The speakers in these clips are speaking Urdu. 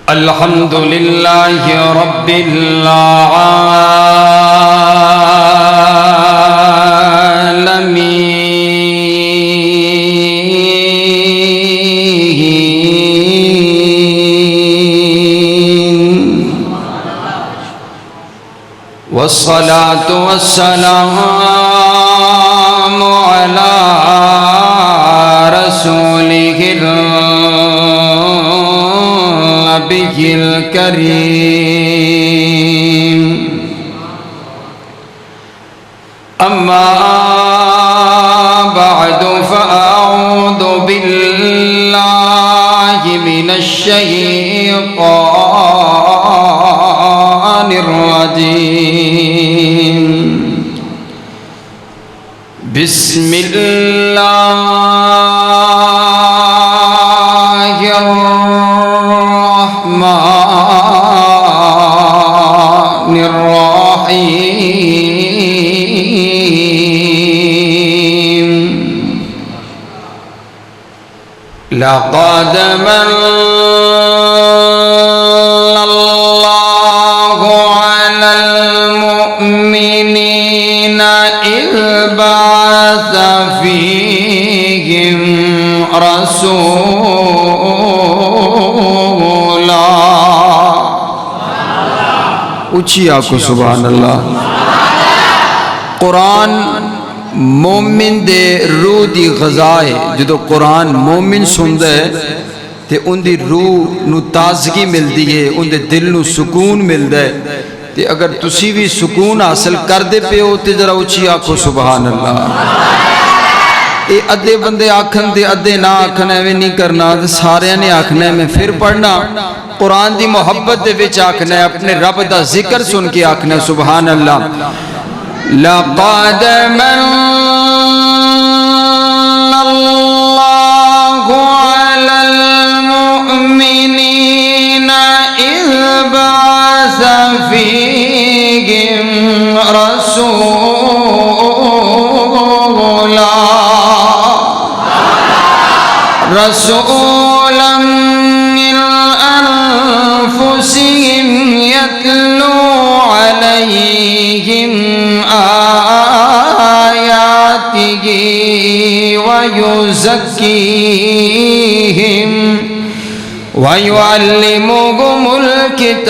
الحمد لله رب العالمين والصلاة والسلام على رسوله النبي الكريم أما بعد فأعوذ بالله من الشيطان الرجيم بسم الله الرحمن الرحيم لقد من الله على المؤمنين إذ بعث فيهم رسولا اچھی آکو سبحان اللہ. قرآن مومن دے روح دی غذا ہے. جدو قرآن مومن سندا ہے تے ان دی روح نو تازگی ملدی ہے, ان دے دل نو سکون ملدا ہے. تے اگر تسی بھی سکون حاصل کر دے پے ہو تے ذرا اچھی آکو سبحان اللہ. اے ادھے بندے آکھن تے ادھے نہ آکھن ایویں نہیں کرنا, تے سارے نے آکھنا ہے. میں پھر پڑھنا قرآن دی محبت دے وچ آکھنا ہے, اپنے رب دا ذکر سن کے آکھنا ہے سبحان اللہ. لقد من اللہ علی المؤمنین اذ بعث فیہم رسولا من انفسهم يتلو عليهم آياته ويزكيهم ويعلمهم الكتاب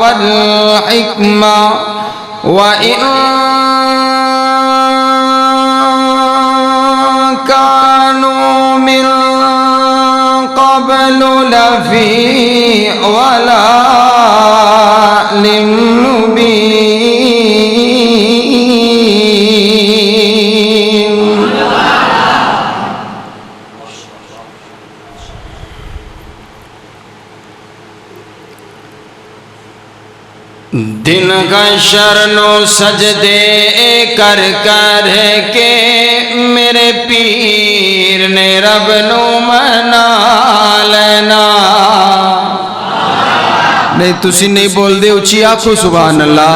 والحكمة وإن كانوا من قبل لفي ضلال مبين. دن گشر نو سجدے کر کر کے میرے پیر نے رب نو منا لینا. نہیں تسی نہیں بول دے, اچھی آکھو سبحان اللہ.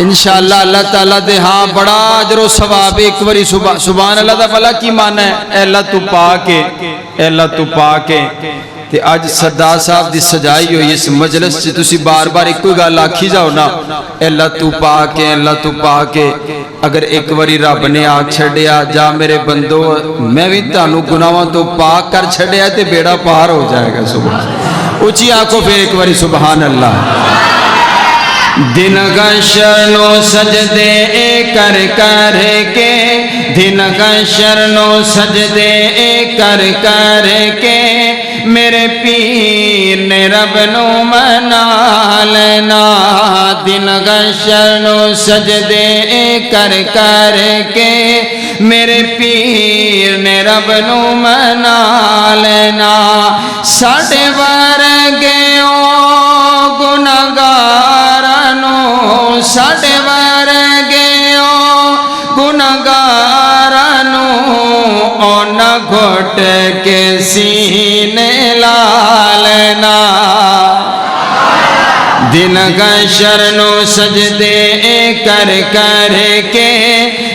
انشاءاللہ اللہ تعالیٰ دے ہاں بڑا اجر و ثواب. ایک باری سبحان اللہ دا بھلا کی معنی ہے؟ اے اللہ تو پاک ہے, اے اللہ تو پاک ہے. تے آج سردار صاحب دی سجائی ہوئی اس مجلس سے تسی بار بار ایک کوئی گل آکھی جاؤ نا, اے اللہ تو پاک ہے, اللہ تو پاک ہے. اگر ایک باری رب نے آ چھڑیا جا میرے بندو میں بھی تانوں گناہاں تو پاک کر چھڑیا تے بیڑا پار ہو جائے گا. سبحان اچھی آنکھو پھر ایک باری سبحان اللہ. دن گشر نو سجدے کر کر کے, دن گشر نو سجدے کر کر کے میرے پیر نے رب نو منا لینا. دن گشر نو سجدے کر کر کے میرے پیر نے رب نو منا لینا. ساڈے ورگے او گناہگارانو, ساڈے ورگے او گناہگارانو اونا گھٹ کے سینے لا لینا. دن گشر نو سجدے کر کر کے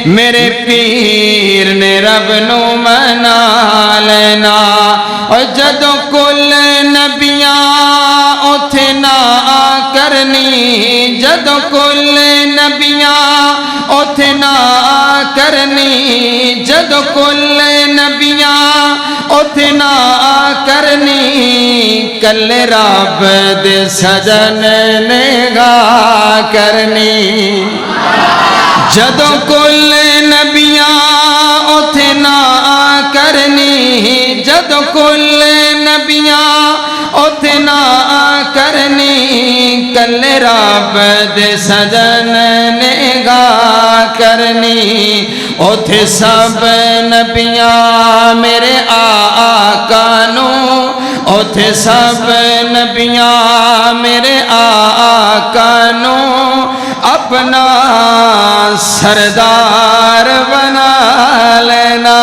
میرے پیر نے رب نو منا لینا اور جدو کل نبیاں اوتھے نہ کرنی جدو کل نبیاں اوتھے نہ کرنی جدو کل نبیاں اوتھے نہ کرنی کل رب دے سجن نگاہ کرنی جدو کل نبیاں اوتھے نہ کرنی جدو کل نبیاں اوتھے نہ کرنی کل رب دے سجن نگاہ کرنی اوتھے سب نبیاں میرے آقا نو اوتھے سب نبیاں میرے آقا نو اپنا سردار بنا لینا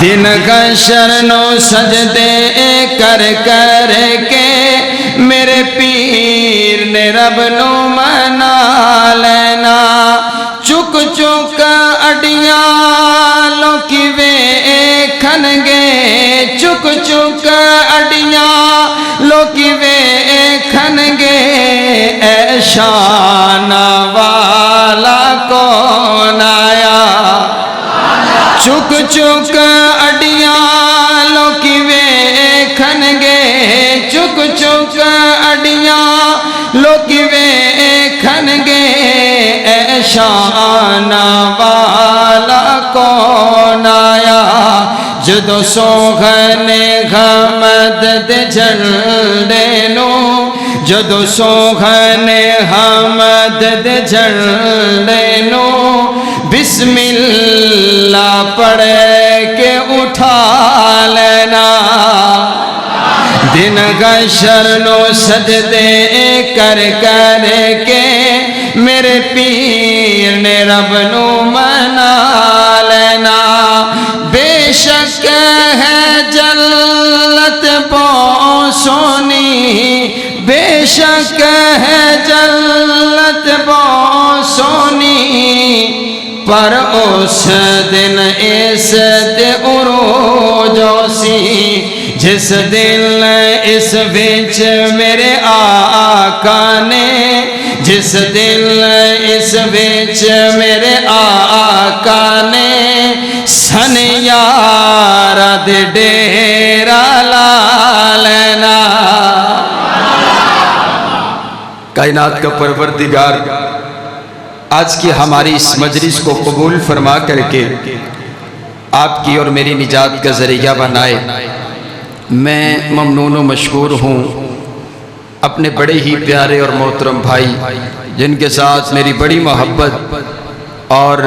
دن حشر نو سجدے کر کر کے میرے پیر نے رب نو منا لینا چک چک اڈیاں لوکی ویکھن گے چک چک اڈیاں لوکی ویکھن گے اے شان والا کون آیا چک چک اڈیاں لوکی ویکھن گے چک چک اڈیاں لوکی ویکھن گے اے شان والا کون آیا جدو سوہن حمد دے جھنڈے نو جدو سوہن حمد دے جھنڈے نو بسم اللہ پڑھ کے اٹھا لینا دن حشر نو سجدے کر کر کے میرے پیر نے رب نو منا لینا بے شک ہے جنت بہت سونی بے شک ہے جنت بہت سونی پر اس دن اس دے عروج سی جس دن اس وچ میرے آقا نے جس دن اس وچ میرے آقا نے سن یار دے ڈیرا لا لینا کائنات کا پروردگار آج کی ہماری اس مجلس کو قبول فرما کر کے آپ کی اور میری نجات کا ذریعہ بنائے میں ممنون و مشکور ہوں اپنے بڑے ہی پیارے اور محترم بھائی جن کے ساتھ میری بڑی محبت اور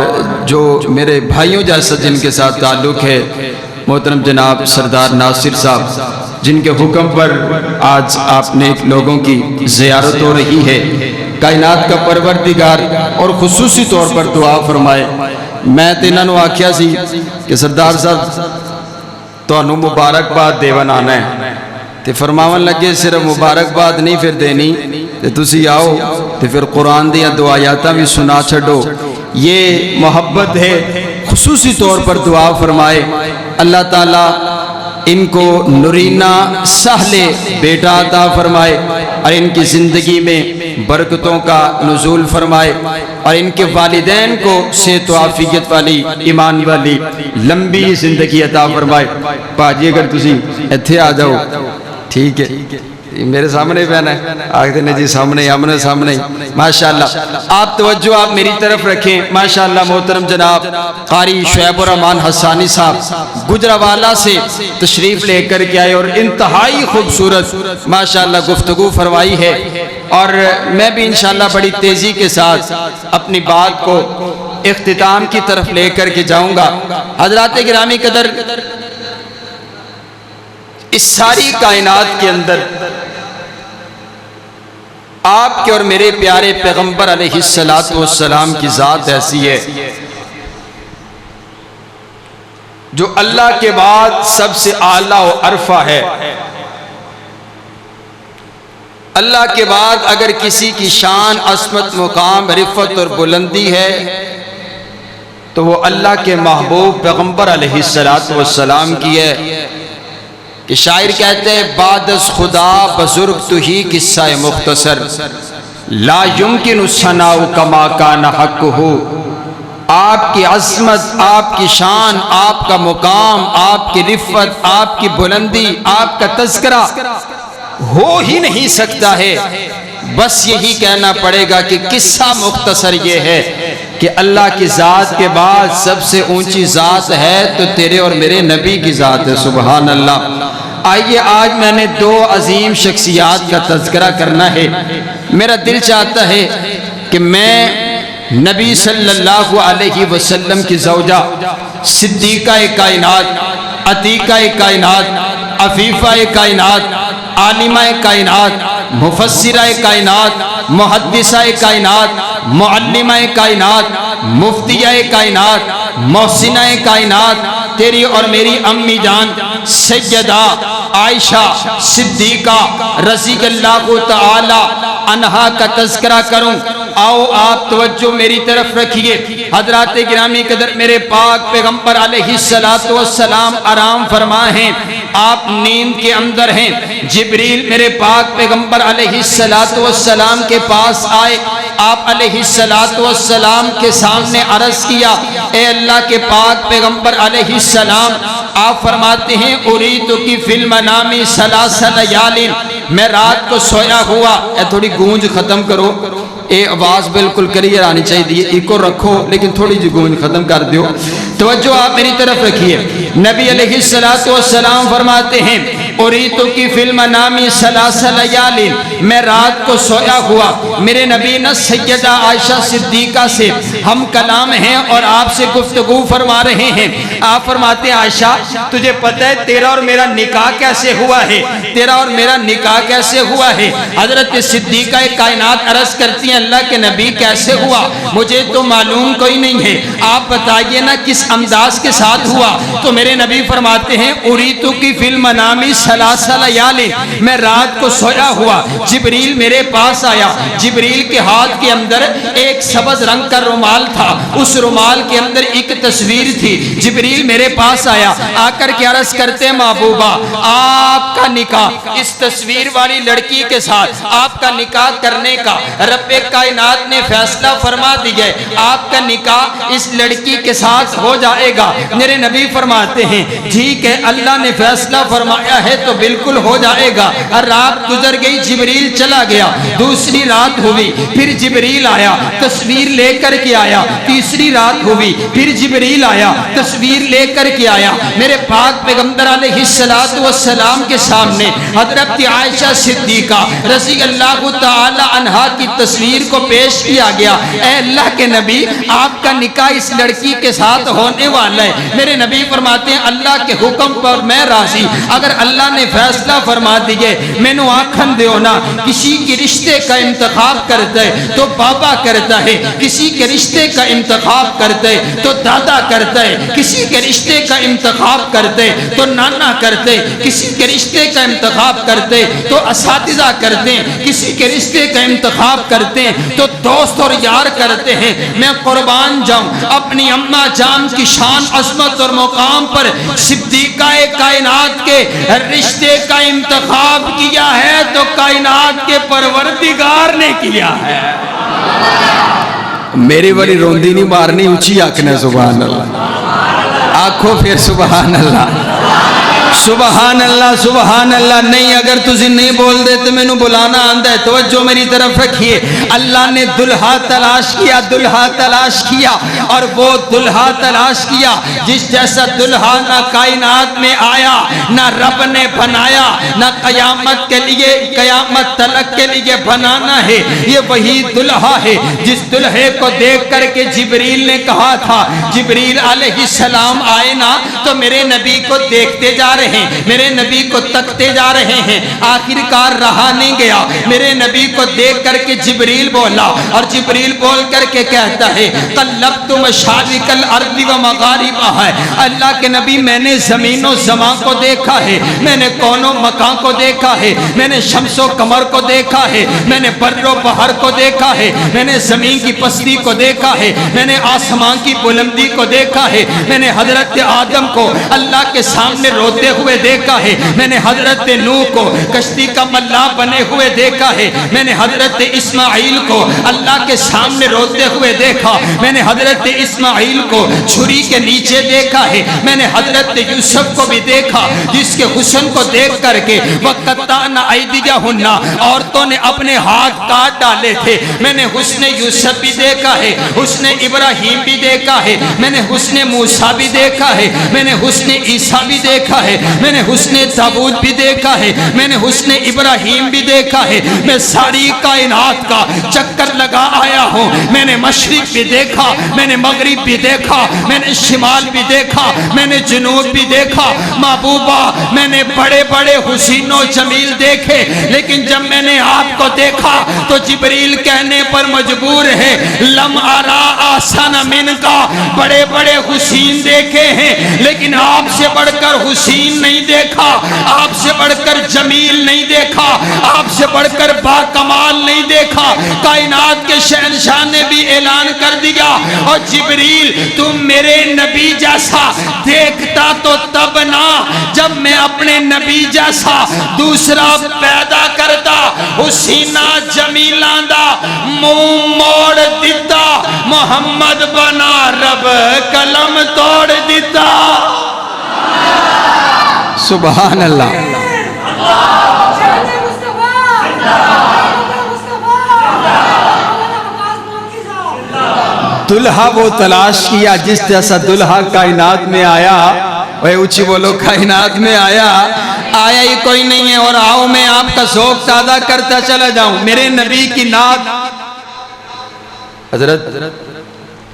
جو میرے بھائیوں جیسا جن کے ساتھ تعلق ہے محترم جناب سردار ناصر صاحب جن کے حکم پر آج آپ نے لوگوں کی زیارت ہو رہی ہے کائنات کا پروردگار اور خصوصی طور پر دعا فرمائے میں تینوں نو آکھیا سی کہ سردار صاحب تانوں مبارکباد دیون آنا ہے تے فرماون لگے صرف مبارکباد نہیں پھر دینی تے تسی آؤ تے پھر قرآن دیاں دو آیاتاں بھی سنا چھڈو یہ محبت ہے خصوصی طور پر دعا فرمائے اللہ تعالیٰ ان کو نورینہ سہلے بیٹا عطا فرمائے اور ان کی زندگی میں برکتوں کا نزول فرمائے اور ان کے والدین کو صحت و عافیت والی ایمان والی لمبی زندگی عطا فرمائے پاجی اگر تسی ایتھے آ جاؤ ٹھیک ہے میرے سامنے پہنا ہے آگتے نے جی سامنے آمنے سامنے ماشاءاللہ آپ توجہ آپ میری طرف رکھیں ماشاءاللہ محترم جناب قاری شعیب الرحمن حسانی صاحب گجرانوالہ سے تشریف لے کر کے آئے اور انتہائی خوبصورت ماشاءاللہ گفتگو فرمائی ہے اور میں بھی انشاءاللہ بڑی تیزی کے ساتھ اپنی بات کو اختتام کی طرف لے کر کے جاؤں گا حضرات گرامی قدر اس ساری کائنات کے اندر آپ کے اور میرے پیارے پیغمبر علیہ السلام کی ذات ایسی ہے جو اللہ کے بعد سب سے اعلیٰ و عرفہ ہے اللہ کے بعد اگر کسی کی شان، عظمت، مقام، رفعت اور بلندی ہے تو وہ اللہ کے محبوب پیغمبر علیہ السلام کی ہے کہ شاعر کہتے ہیں بعد از خدا بزرگ تو ہی قصہ مختصر لا یمکن ثناء کما کان حقہ. آپ کی عظمت، آپ کی شان، آپ کا مقام، آپ کی رفعت، آپ کی بلندی، آپ کا تذکرہ ہو ہی نہیں سکتا ہے. بس یہی کہنا پڑے گا کہ قصہ مختصر یہ ہے کہ اللہ کی ذات کے بعد سب سے اونچی ذات ہے تو تیرے اور میرے نبی کی ذات ہے. سبحان اللہ. آئیے آج میں نے دو عظیم شخصیات کا تذکرہ کرنا ہے. میرا دل چاہتا ہے کہ میں نبی صلی اللہ علیہ وسلم کی زوجہ صدیقہ کائنات، عتیقہ کائنات، عفیفہ کائنات، عالمہ کائنات، مفسرہ کائنات، محدثہ کائنات، معلمہ کائنات، مفتیہ کائنات، محسنہ کائنات، تیری اور میری امی جان سیدہ عائشہ صدیقہ رضی اللہ تعالی عنہا کا تذکرہ کروں. آؤ آپ توجہ میری طرف رکھیے. حضرات گرامی قدر میرے پاک پیغمبر علیہ السلام آرام فرما ہیں، آپ نیند کے اندر ہیں. جبریل میرے پاک پیغمبر علیہ السلام کے پاس آئے. آپ علیہ السلام کے سامنے عرض کیا، اے اللہ کے پاک پیغمبر علیہ السلام. آپ فرماتے ہیں اریت کی فی المنام ثلاث لیال، میں رات کو سویا ہوا. اے تھوڑی گونج ختم کرو، اے آواز بالکل کلیئر آنی چاہیے. ایکو رکھو لیکن تھوڑی جی گونج ختم کر دیو. توجہ آپ میری طرف رکھیے. نبی علیہ السلام فرماتے ہیں اریت کی فی المنام ثلاث لیال، میں رات کو سویا ہوا. میرے نبی نے سیدہ عائشہ صدیقہ سے ہم کلام ہیں اور آپ سے گفتگو فرما رہے ہیں. آپ فرماتے ہیں عائشہ تجھے پتہ ہے تیرا اور میرا نکاح کیسے ہوا ہے؟ تیرا اور میرا نکاح کیسے ہوا ہے؟ حضرت صدیقہ کائنات عرض کرتی ہیں اللہ کے نبی کیسے ہوا؟ مجھے تو معلوم کوئی نہیں ہے، آپ بتائیے نا کس انداز کے ساتھ ہوا. تو میرے نبی فرماتے ہیں اریت کی فی المنام ثلاث لیال، میں رات کو سویا ہوا. جبریل میرے پاس آیا. جبریل کے ہاتھ کے اندر ایک سبز رنگ کا رومال تھا، اس رومال کے اندر ایک تصویر تھی. جبریل میرے پاس آیا، آ کر کے عرض کرتے محبوبہ آپ کا نکاح اس تصویر والی لڑکی کے ساتھ آپ کا نکاح کرنے کا رب کائنات نے فیصلہ فرما دیا ہے. آپ کا نکاح اس لڑکی کے ساتھ ہو جائے گا. میرے نبی فرماتے ہیں ٹھیک ہے اللہ نے فیصلہ فرمایا ہے تو بالکل ہو جائے گا. رات گزر گئی، جبریل چلا گیا. دوسری رات ہوئی، پھر جبریل آیا، تصویر لے کر کے آیا. تیسری رات ہوئی، پھر جبریل آیا، تصویر لے کر کے آیا. میرے پاک پیغمبر علیہ السلام کے سامنے حضرت عائشہ صدیقہ رضی اللہ تعالی عنہا کی تصویر کو پیش کیا گیا. اے اللہ کے نبی آپ کا نکاح اس لڑکی کے ساتھ ہونے والا ہے. میرے نبی فرماتے ہیں اللہ کے حکم پر میں راضی. اگر اللہ نے فیصلہ فرما دیے مینو آکھن دیو نا کسی کے رشتے کا انتخاب کرتا ہے تو بابا کرتا ہے، کسی کے رشتے کا انتخاب کرتا ہے تو دادا کرتا ہے، کسی کے رشتے کا انتخاب کرتے تو نانا کرتے، کسی کے رشتے کا انتخاب کرتے تو اساتذہ کرتے، کسی کے رشتے کا انتخاب کرتے تو دوست اور یار کرتے ہیں. میں قربان جاؤں اپنی اماں جان کی شان، عظمت اور مقام پر صدیقہ کائنات کے رشتے کا انتخاب کیا ہے تو کائنات کے پروردگار نے کیا ہے. میری والی روندی نہیں مارنی، اونچی آنکھیں سبحان اللہ. آنکھوں پھر سبحان اللہ، سبحان اللہ، سبحان اللہ. نہیں اگر تسی نہیں بول دے تو میں نو بلانا آندہ ہے. توجہ میری طرف رکھیے. اللہ نے دلہا تلاش کیا، دلہا تلاش کیا اور وہ دلہا تلاش کیا جس جیسا دلہا نہ کائنات میں آیا، نہ رب نے بنایا، نہ قیامت کے لیے، قیامت تلک کے لیے بنانا ہے. یہ وہی دلہا ہے جس دلہے کو دیکھ کر کے جبریل نے کہا تھا، جبریل علیہ السلام آئے نا تو میرے نبی کو دیکھتے جا رہے رہے ہیں، میرے نبی کو تکتے جا رہے ہیں، آخر کار رہا نہیں گیا، میرے نبی کو دیکھ کر کے جبریل بولا، اور جبریل بول کر کے کہتا ہے قلبت مشارق الارض و مغاربہا، اللہ کے نبی میں نے زمین و زمان کو دیکھا ہے، میں نے کون و مکان کو دیکھا ہے، میں نے شمس و قمر کو دیکھا ہے، میں نے بر و بحر کو دیکھا ہے، میں نے زمین کی پستی کو دیکھا ہے، میں نے آسمان کی بلندی کو دیکھا ہے، میں نے حضرت آدم کو اللہ کے سامنے روتے ہوئے دیکھا ہے، میں نے حضرت نوح کو کشتی کا ملاح بنے ہوئے دیکھا ہے، میں نے حضرت اسماعیل کو اللہ کے سامنے روتے ہوئے دیکھا، میں نے حضرت اسماعیل کو چھری کے نیچے دیکھا ہے، میں نے حضرت یوسف کو بھی دیکھا جس کے حسن کو دیکھ کر کے وَقَطَّعْنَ أَيْدِيَهُنَّ عورتوں نے اپنے ہاتھ کاٹ ڈالے تھے، میں نے حسن یوسف بھی دیکھا ہے، حسن ابراہیم بھی دیکھا ہے، میں نے حسن موسیٰ بھی دیکھا ہے، میں نے حسن عیسیٰ بھی دیکھا ہے، میں نے حسن داؤد بھی دیکھا ہے، میں نے حسن ابراہیم بھی دیکھا ہے، میں ساری کائنات کا چکر لگا آیا ہوں، میں نے مشرق بھی دیکھا، میں نے مغرب بھی دیکھا، میں نے شمال بھی دیکھا، میں نے جنوب بھی دیکھا، محبوبہ میں نے بڑے بڑے حسین و جمیل دیکھے، لیکن جب میں نے آپ کو دیکھا تو جبریل کہنے پر مجبور ہے لم ارا احسن منکا، بڑے بڑے حسین دیکھے ہیں لیکن آپ سے بڑھ کر حسین نہیں دیکھا، آپ سے بڑھ کر جمیل نہیں دیکھا، آپ سے بڑھ کر با کمال نہیں دیکھا۔ کائنات کے شہنشاہ نے بھی اعلان کر دیا اور جبریل تم میرے نبی جیسا دیکھتا تو تب نہ جب میں اپنے نبی جیسا دوسرا پیدا کرتا، حسینہ جمیلاں دا منہ موڑ دیتا، محمد بنا رب قلم توڑ دیتا۔ سبحان اللہ۔ دلہا وہ تلاش کیا جس جیسا دلہا کائنات میں آیا، وہ اونچی بولو کائنات میں آیا ہی کوئی نہیں ہے، اور آؤ میں آپ کا ذوق تازہ کرتا چلا جاؤں۔ میرے نبی کی نعت حضرت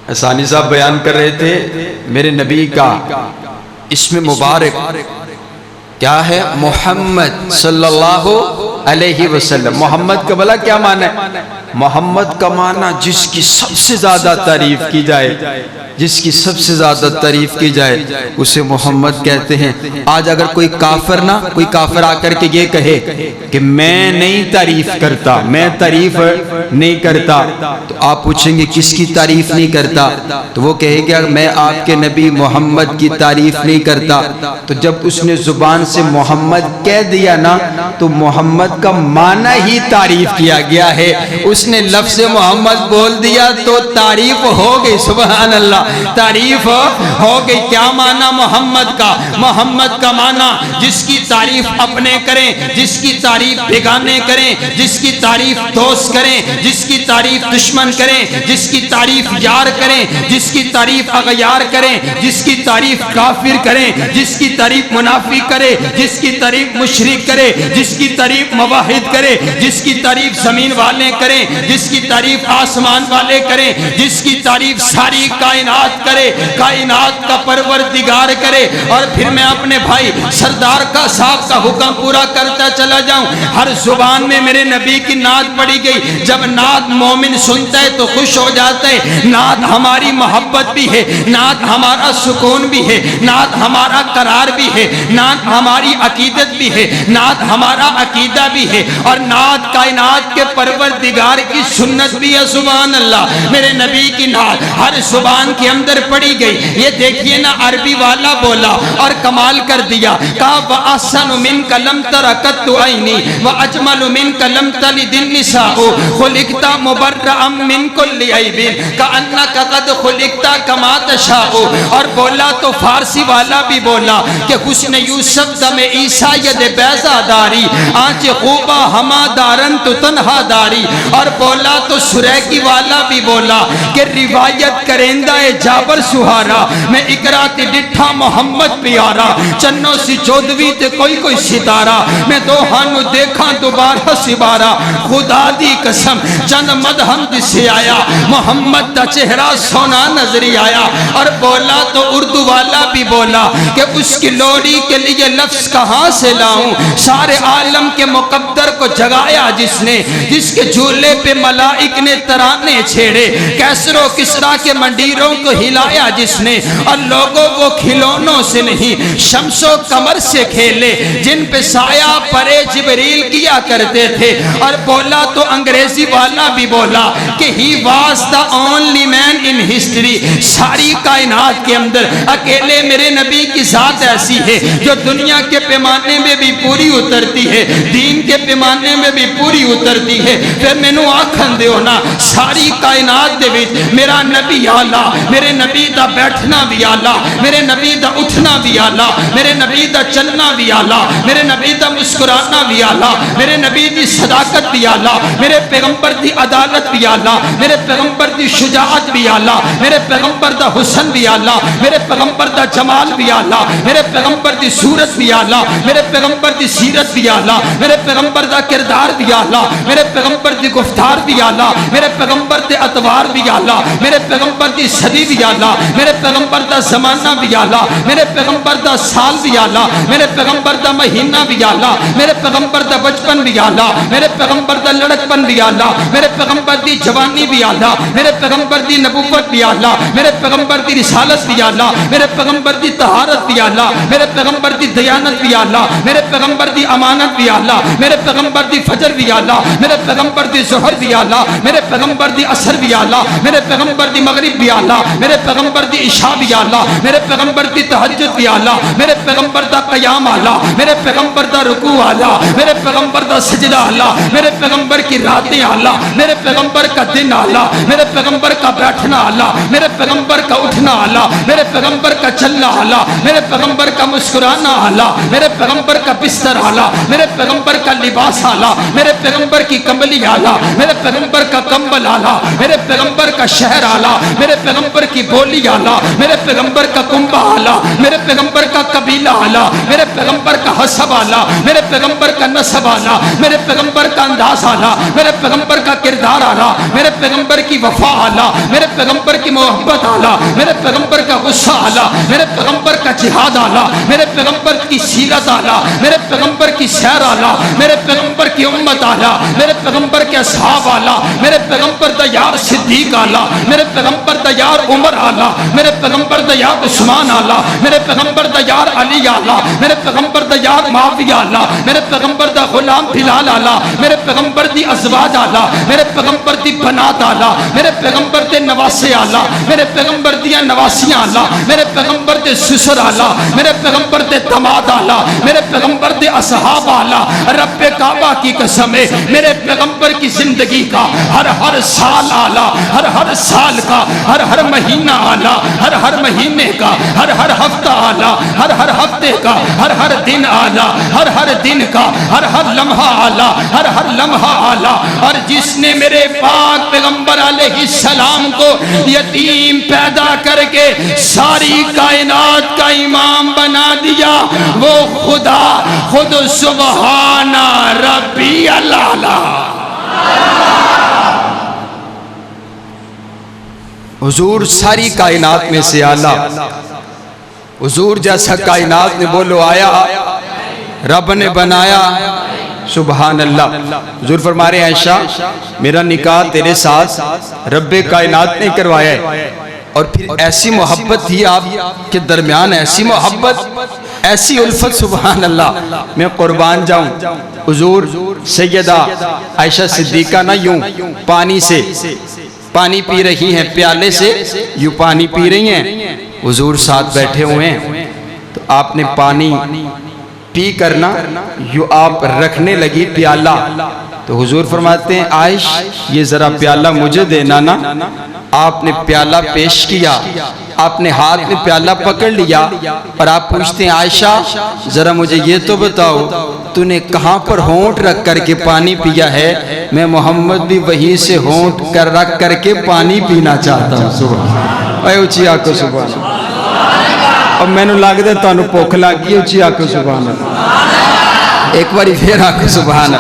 احسانی صاحب بیان کر رہے تھے، میرے نبی کا اسم مبارک کیا ہے؟ محمد صلی اللہ علیہ وسلم۔ محمد کا بھلا کیا معنی ہے؟ محمد کا معنی جس کی سب سے زیادہ تعریف کی جائے، جس کی سب سے زیادہ تعریف کی جائے اسے محمد کہتے ہیں۔ آج اگر کوئی کافر آ کر کے یہ کہے کہ میں نہیں تعریف کرتا، میں تعریف نہیں کرتا، تو آپ پوچھیں گے کس کی تعریف نہیں کرتا؟ تو وہ کہے گا میں آپ کے نبی محمد کی تعریف نہیں کرتا۔ تو جب اس نے زبان سے محمد کہہ دیا نا تو محمد کا معنی ہی تعریف کیا گیا ہے، اس نے لفظ محمد بول دیا تو تعریف ہو گئی۔ سبحان اللہ، تعریف ہو گئی۔ کیا معنی محمد کا؟ محمد کا معنی جس کی تعریف اپنے کریں، جس کی تعریف بیگانے کریں، جس کی تعریف دوست کریں، جس کی تعریف دشمن کریں، جس کی تعریف یار کریں، جس کی تعریف اغیار کریں، جس کی تعریف کافر کریں، جس کی تعریف منافق کرے، جس کی تعریف مشرک کرے، جس کی تعریف موحد کرے، جس کی تعریف زمین والے کریں، جس کی تعریف آسمان والے کریں، جس کی تعریف ساری کائنات کرے، کائنات کا پروردگار کرے۔ اور پھر میں اپنے بھائی سردار کا صاحب کا حکم پورا کرتا چلا جاؤں، ہر زبان میں میرے نبی کی نعت پڑھی گئی۔ جب نعت مومن سنتا ہے تو خوش ہو جاتا ہے۔ نعت ہماری محبت بھی ہے، نعت ہمارا سکون بھی ہے، نعت ہمارا قرار بھی ہے، نعت ہماری عقیدت بھی ہے، نعت ہمارا عقیدہ بھی ہے، اور نعت کائنات کے پروردگار کی سنت بھی ہے۔ سبحان اللہ، میرے نبی کی نعت ہر زبان کے اندر پڑھی گئی۔ یہ دیکھیے نا، عربی والا بولا اور کمال کر دیا، کہا وَأَحْسَنُ مِنْكَ لَمْ تَرَ قَطُّ عَيْنِي وَأَجْمَلُ مِنْكَ لَمْ تَلِدِ النِّسَاءُ خُلِقْتَ مُبَرَّأً مِنْ كُلِّ عَيْبٍ كَأَنَّكَ قَدْ خُلِقْتَ كَمَا تَشَاءُ۔ اور بولا تو فارسی والا بھی بولا کہ حسن یوسف دم عیسیٰ ید بیضا داری آنچ خوبہ ہما دارن تو تنہا داری۔ اور بولا تو سریکی والا بھی بولا کہ روایت کرندہ جابر سہارا میں اقرا تے ڈٹھا محمد پیارا چنوں سی چودوی تے کوئی ستارہ میں دوہانو دیکھاں دوبارہ سبارہ خدا دی قسم چند مدہم دسے آیا محمد دا چہرہ سونا نظری آیا اور بولا تو اردو والا بھی بولا کہ اس کی لوڑی کے لیے لفظ کہاں سے لاؤں سارے عالم کے مقدر کو جگایا جس کے جھولے پہ ملائک نے ترانے چھیڑے کیسر و کسرا کے منڈیروں کو ہلایا جس نے اور لوگوں کو کھلونوں سے نہیں شمس و قمر سے کھیلے جن پہ سایہ پرے جبریل کیا کرتے تھے اور بولا تو انگریزی والا بھی بولا کہ he was the only man in history ساری کائنات کے اندر اکیلے میرے نبی کی ذات ایسی ہے جو دنیا کے پیمانے میں بھی پوری اترتی ہے دین کے پیمانے میں بھی پوری اترتی ہے پھر میں نو آکھن دے ہونا ساری کائنات دے وچ میرا نبی آلہ میرے نبی دا بیٹھنا بھی آلہ میرے نبی دا اٹھنا بھی آلہ میرے نبی دا چلنا بھی آلہ میرے نبی دا مسکرانا بھی آلہ میرے نبی دی صداقت بھی آلہ میرے پیغمبر دی عدالت بھی آلہ میرے پیغمبر دی شجاعت بھی آلہ میرے پیغمبر دا حسن بھی آلہ میرے پیغمبر دا جمال بھی آلہ میرے پیغمبر دی صورت بھی آلہ میرے پیغمبر دی سیرت بھی آلہ میرے پیغمبر دا کردار بھی آلہ میرے پیغمبر دی گفتار بھی آلہ میرے پیغمبر دے اتوار بھی آلہ میرے پیغمبر دی صدی بھی آلہ میرے پیغمبر دا زمانہ بھی آلہ میرے پیغمبر دا سال بھی آلہ میرے پیغمبر دا مہینہ بھی آلہ میرے پیغمبر دا بچپن بھی آلہ میرے پیغمبر دا لڑکپن بھی آلہ میرے پیغمبر دی جوانی بھی آلہ میرے پیغمبر دی نبوت بھی آلہ میرے پیغمبر دی رسالت بھی آلہ میرے پیغمبر دی طہارت بھی آلہ میرے پیغمبر دی دیانت بھی آلہ میرے پیغمبر دی امانت بھی آلہ میرے پیغمبر دی فجر بھی آلہ میرے پیغمبر دی ظہر بھی آلہ میرے پیغمبر دی عصر بھی آلہ میرے پیغمبر دی مغرب بھی آلہ میرے پیغمبر دی عشاء بھی آلہ میرے پیغمبر دی تہجد بھی آلہ میرے پیغمبر دا قیام آلہ میرے پیغمبر دا رکوع آلہ میرے پیغمبر دا سجدہ آلہ میرے پیغمبر کی راتیں آلہ میرے پیغمبر کا دن آلہ میرے پیغمبر کا بیٹھنا آلہ میرے پیغمبر کا اٹھنا آلہ میرے پیغمبر کا چلنا آلہ میرے پیغمبر کا مسکرانا آلہ میرے پیغمبر کا بستر آلہ میرے پیغمبر کا لباس آلہ میرے پیغمبر کی کمبلی آلہ میرے پیغمبر کا کمبل آلہ میرے پیغمبر کا شہر آلہ میرے پیغمبر کی بولی آلہ میرے پیغمبر کا کنبہ آلہ میرے پیغمبر کا قبیلہ آلہ میرے پیغمبر کا حسب آلہ میرے پیغمبر کا نسب آلہ میرے پیغمبر کا انداز آلہ میرے پیغمبر کا کردار آلہ میرے پیغمبر کی وفا آلہ میرے پیغمبر کی محبت آلہ میرے پیغمبر کا غصہ آلہ میرے پیغمبر کا جہاد آلہ میرے پیغمبر کی سیرت آلہ میرے پیغمبر کی سیر آلہ میرے پیغمبر کی امت آلہ میرے پیغمبر کے اصحاب آلہ میرے پیغمبر دا یار صدیق آلہ میرے پیغمبر دا یار عمر آلہ میرے پیغمبر دا یار عثمان آلہ میرے پیغمبر دا یار علی آلہ میرے پیغمبر دا یار معاویہ آلہ میرے پیغمبر دا غلام بلال آلہ میرے پیغمبر دی ازواج آلہ میرے پیغمبر دی بنات آلہ میرے پیغمبر دے نواسے آلہ میرے پیغمبر دیا نواسیاں آلہ میرے پیغمبر دے سسر آلہ میرے پیغمبر دے دماد آلہ میرے پیغمبر دے اصحاب آلہ رب کعبہ کی قسم ہے میرے پیغمبر کی زندگی کا ہر سال آلہ ہر سال کا ہر مہینہ آلہ ہر مہینے کا ہر ہفتہ آلہ ہر ہفتے کا ہر دن آلہ ہر دن کا ہر لمحہ آلہ ہر لمحہ آلہ اور جس نے میرے پاک پیغمبر علیہ السلام کو یتیم پیدا کر کے ساری کائنات کا امام بنا دیا وہ خدا خود سبحان ربی العلی حضور ساری کائنات میں سے آلہ حضور جیسا کائنات نے بولو آیا رب نے بنایا سبحان اللہ حضور فرما رہے ہیں عائشہ میرا نکاح تیرے ساتھ رب کائنات نے کروایا ہے اور پھر ایسی محبت تھی آپ کے درمیان ایسی محبت ایسی الفت سبحان اللہ میں قربان جاؤں حضور سیدہ عائشہ صدیقہ نہ یوں پانی سے پانی پی رہی ہیں پیالے سے یوں پانی پی رہی ہیں حضور ساتھ بیٹھے ہوئے ہیں تو آپ نے پانی پی کرنا یوں آپ رکھنے لگی پیالہ تو حضور فرماتے ہیں عائش یہ ذرا پیالہ مجھے دینا نا آپ نے پیالہ پیش کیا آپ نے ہاتھ میں پیالہ پکڑ لیا اور آپ پوچھتے ہیں عائشہ ذرا مجھے یہ تو بتاؤ تو تو نے کہاں پر ہونٹ رکھ کر کے پانی پیا ہے؟ میں محمد بھی وہیں سے ہونٹ کر رکھ کر کے پانی پینا چاہتا ہوں. سبحان اے اچھی آکو سبحان اب میں نے لگ دے تو انہوں پوکھ لگ گئی. اچھی آکو سبحان ایک باری پھر آکو سبحان.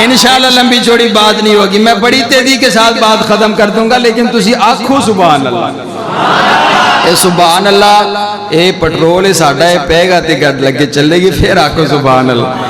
انشاءاللہ لمبی چوڑی بات نہیں ہوگی, میں بڑی تیزی کے ساتھ بات ختم کر دوں گا, لیکن تسی آکھو سبحان اللہ. اے سبحان اللہ, اے پٹرول اے ساڑھا ہے پے گا تے گھٹ لگے چلے گی. پھر آکھو سبحان اللہ.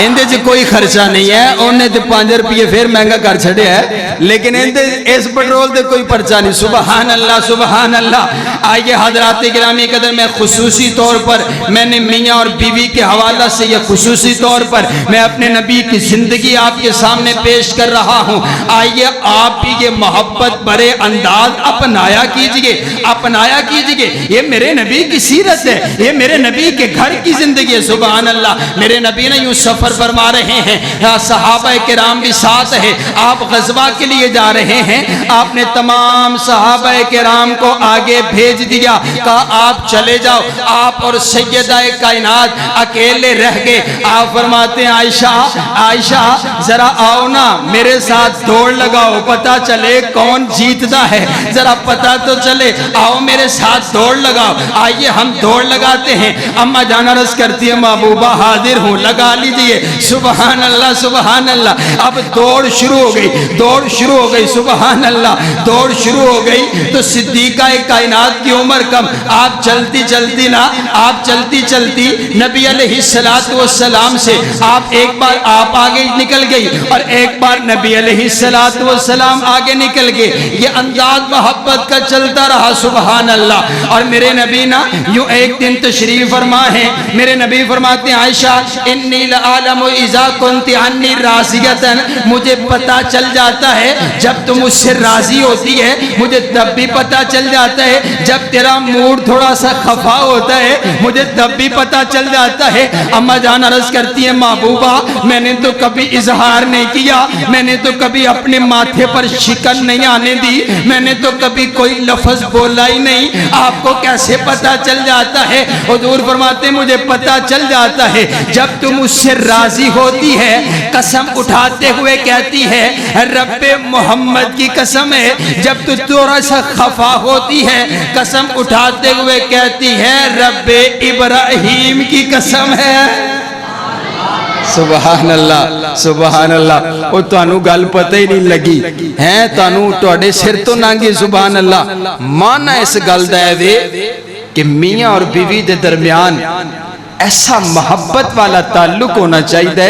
اندے جی کوئی خرچہ نہیں ہے, انہیں تے 5 روپیے پھر مہنگا کر چھڑے ہے, لیکن اندے اس پٹرول تے کوئی پرچہ نہیں. سبحان اللہ سبحان اللہ. آئیے حضرات گرامی قدر, میں خصوصی طور پر میں نے میاں اور بیوی کے حوالہ سے یہ خصوصی طور پر میں اپنے نبی کی زندگی آپ کے سامنے پیش کر رہا ہوں. آئیے آپ بھی یہ محبت برے انداز اپنایا کیجئے, اپنایا کیجئے. یہ میرے نبی کی سیرت ہے, یہ میرے نبی کے گھر کی زندگی ہے. سبحان اللہ. میرے نبی نے یوں سفر فرما رہے ہیں, صحابہ کرام بھی ساتھ ہے, آپ غزوہ کے لیے جا رہے ہیں, آپ نے تمام صحابہ کرام کو آگے بھیج دیا, کہا آپ چلے جاؤ. آپ اور سیدہ کائنات اکیلے رہ گئے. آپ فرماتے ہیں عائشہ عائشہ ذرا آؤ نا میرے ساتھ دوڑ لگاؤ, پتہ چلے کون جیتتا ہے, ذرا پتہ تو چلے, آؤ میرے ساتھ دوڑ لگاؤ. آئیے ہم دوڑ لگاتے ہیں. اما جان عرض کرتی ہے محبوبہ حاضر ہوں, لگا لیجئے. سبحان اللہ سبحان اللہ. اب دوڑ شروع ہو گئی, دوڑ شروع ہو گئی. سبحان اللہ. دوڑ شروع ہو گئی تو صدیقہ کائنات کی عمر کم, آپ چلتی چلتی نا, آپ چلتی چلتی نبی علیہ السلام سے آپ ایک بار آپ آگے نکل گئی اور ایک بار نبی علیہ السلام آگے نکل گئے. یہ انداز محبت کا چلتا رہا. سبحان اللہ. اور میرے نبی نا یوں ایک دن تشریف فرما ہے, میرے نبی فرماتے ہیں عائشہ انی لعالم اذا کنت عنی راضیتن, مجھے پتہ چل جاتا ہے جب تم مجھ سے راضی ہوتی ہے, مجھے تب بھی پتہ چل جاتا ہے جب تیرا موڈ تھوڑا سا خفا ہوتا ہے, مجھے تب بھی پتہ چل جاتا ہے. اما جان عرض کرتی ہے محبوبہ میں نے تو کبھی اظہار نہیں کیا, میں نے تو کبھی اپنے ماتھے پر شکن نہیں آنے دی, میں نے تو کبھی کوئی لفظ بولا ہی نہیں, آپ کو کیسے پتہ چل جاتا ہے؟ حضور فرماتے ہیں مجھے پتہ چل جاتا ہے جب تم مجھ سے راضی ہوتی ہے, قسم اٹھاتے ہوئے کہتی ہے رب محمد کی قسم ہے, جب تو تھوڑا سا خفا ہوتی ہے قسم اٹھاتے ہوئے کہتی ہے رب ابراہیم کی قسم ہے. سبحان اللہ سبحان اللہ. وہ تانوں گل پتہ ہی نہیں لگی ہیں, تانوں تواڈے سر تو نانگی. سبحان اللہ. مانا اس گل دا ہے کہ میاں اور بیوی دے درمیان ایسا محبت والا تعلق ہونا چاہیے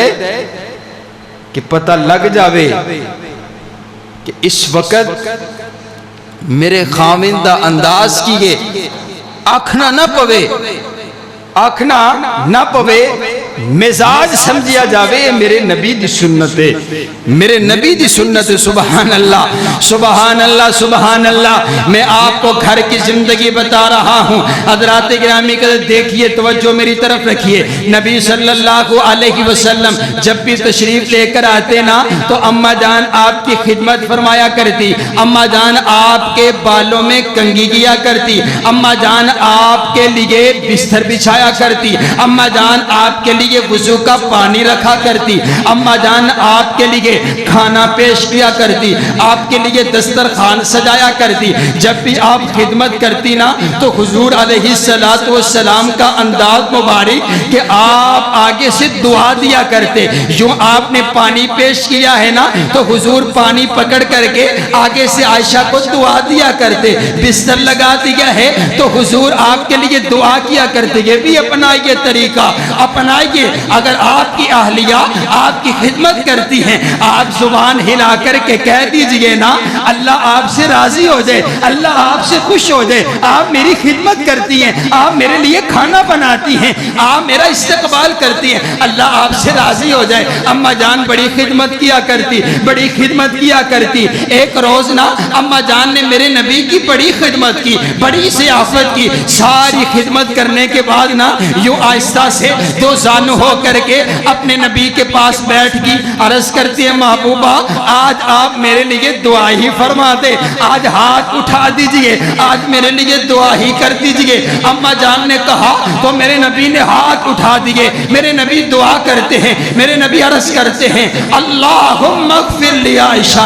کہ پتہ لگ جاوے کہ اس وقت میرے خاوند دا انداز کیے, آکھنا نہ پوے, آکھنا نہ پوے, مزاج سمجھیا جاوے میرے نبی دی سنت ہے, میرے نبی دی سنت ہے. سبحان اللہ سبحان اللہ سبحان اللہ. میں آپ کو گھر کی زندگی بتا رہا ہوں. حضرات گرامی قدر دیکھیے, توجہ میری طرف رکھیے. نبی صلی اللہ علیہ وسلم جب بھی تشریف لے کر آتے نا تو اما جان آپ کی خدمت فرمایا کرتی, اما جان آپ کے بالوں میں کنگھی کیا کرتی, اما جان آپ کے لیے بستر بچھایا کرتی, اما جان آپ کے لیے وضو کا پانی رکھا کرتی, اما جان آپ کے لیے کھانا پیش کیا کرتی, آپ کے لیے دسترخوان سجایا کرتی. جب بھی آپ خدمت کرتی نا تو حضور علیہ السلام کا انداز مبارک کہ آپ آگے سے دعا دیا کرتے. یوں آپ نے پانی پیش کیا ہے نا تو حضور پانی پکڑ کر کے آگے سے عائشہ کو دعا دیا کرتے. بستر لگا دیا ہے تو حضور آپ کے لیے دعا کیا کرتے. یہ بھی اپنائیے طریقہ, اپنائیے. اگر آپ کی اہلیہ آپ کی خدمت کرتی ہیں, آپ زبان ہلا کر کے کہہ دیجئے نا اللہ آپ سے راضی ہو جائے, اللہ آپ سے خوش ہو جائے, آپ میری خدمت کرتی ہیں, آپ میرے لیے کھانا بناتی ہیں, آپ میرا استقبال کرتی ہیں, اللہ آپ سے راضی ہو جائے. اما جان بڑی خدمت کیا کرتی, بڑی خدمت کیا کرتی. ایک روز نا اما جان نے میرے نبی کی بڑی خدمت کی, بڑی ضیافت کی. ساری خدمت کرنے کے بعد نا یوں آہستہ سے دو عنہ ہو کر کے اپنے نبی کے پاس بیٹھ گئی، عرض کرتی ہے محبوبہ آج آپ میرے لیے دعا ہی فرما دے، آج ہاتھ اٹھا دیجئے، آج میرے لیے دعا ہی کر دیجئے۔ اماں جان نے کہا تو میرے نبی نے ہاتھ اٹھا دیے، میرے نبی دعا کرتے ہیں، میرے نبی عرض کرتے ہیں اللہم اغفر لی عائشہ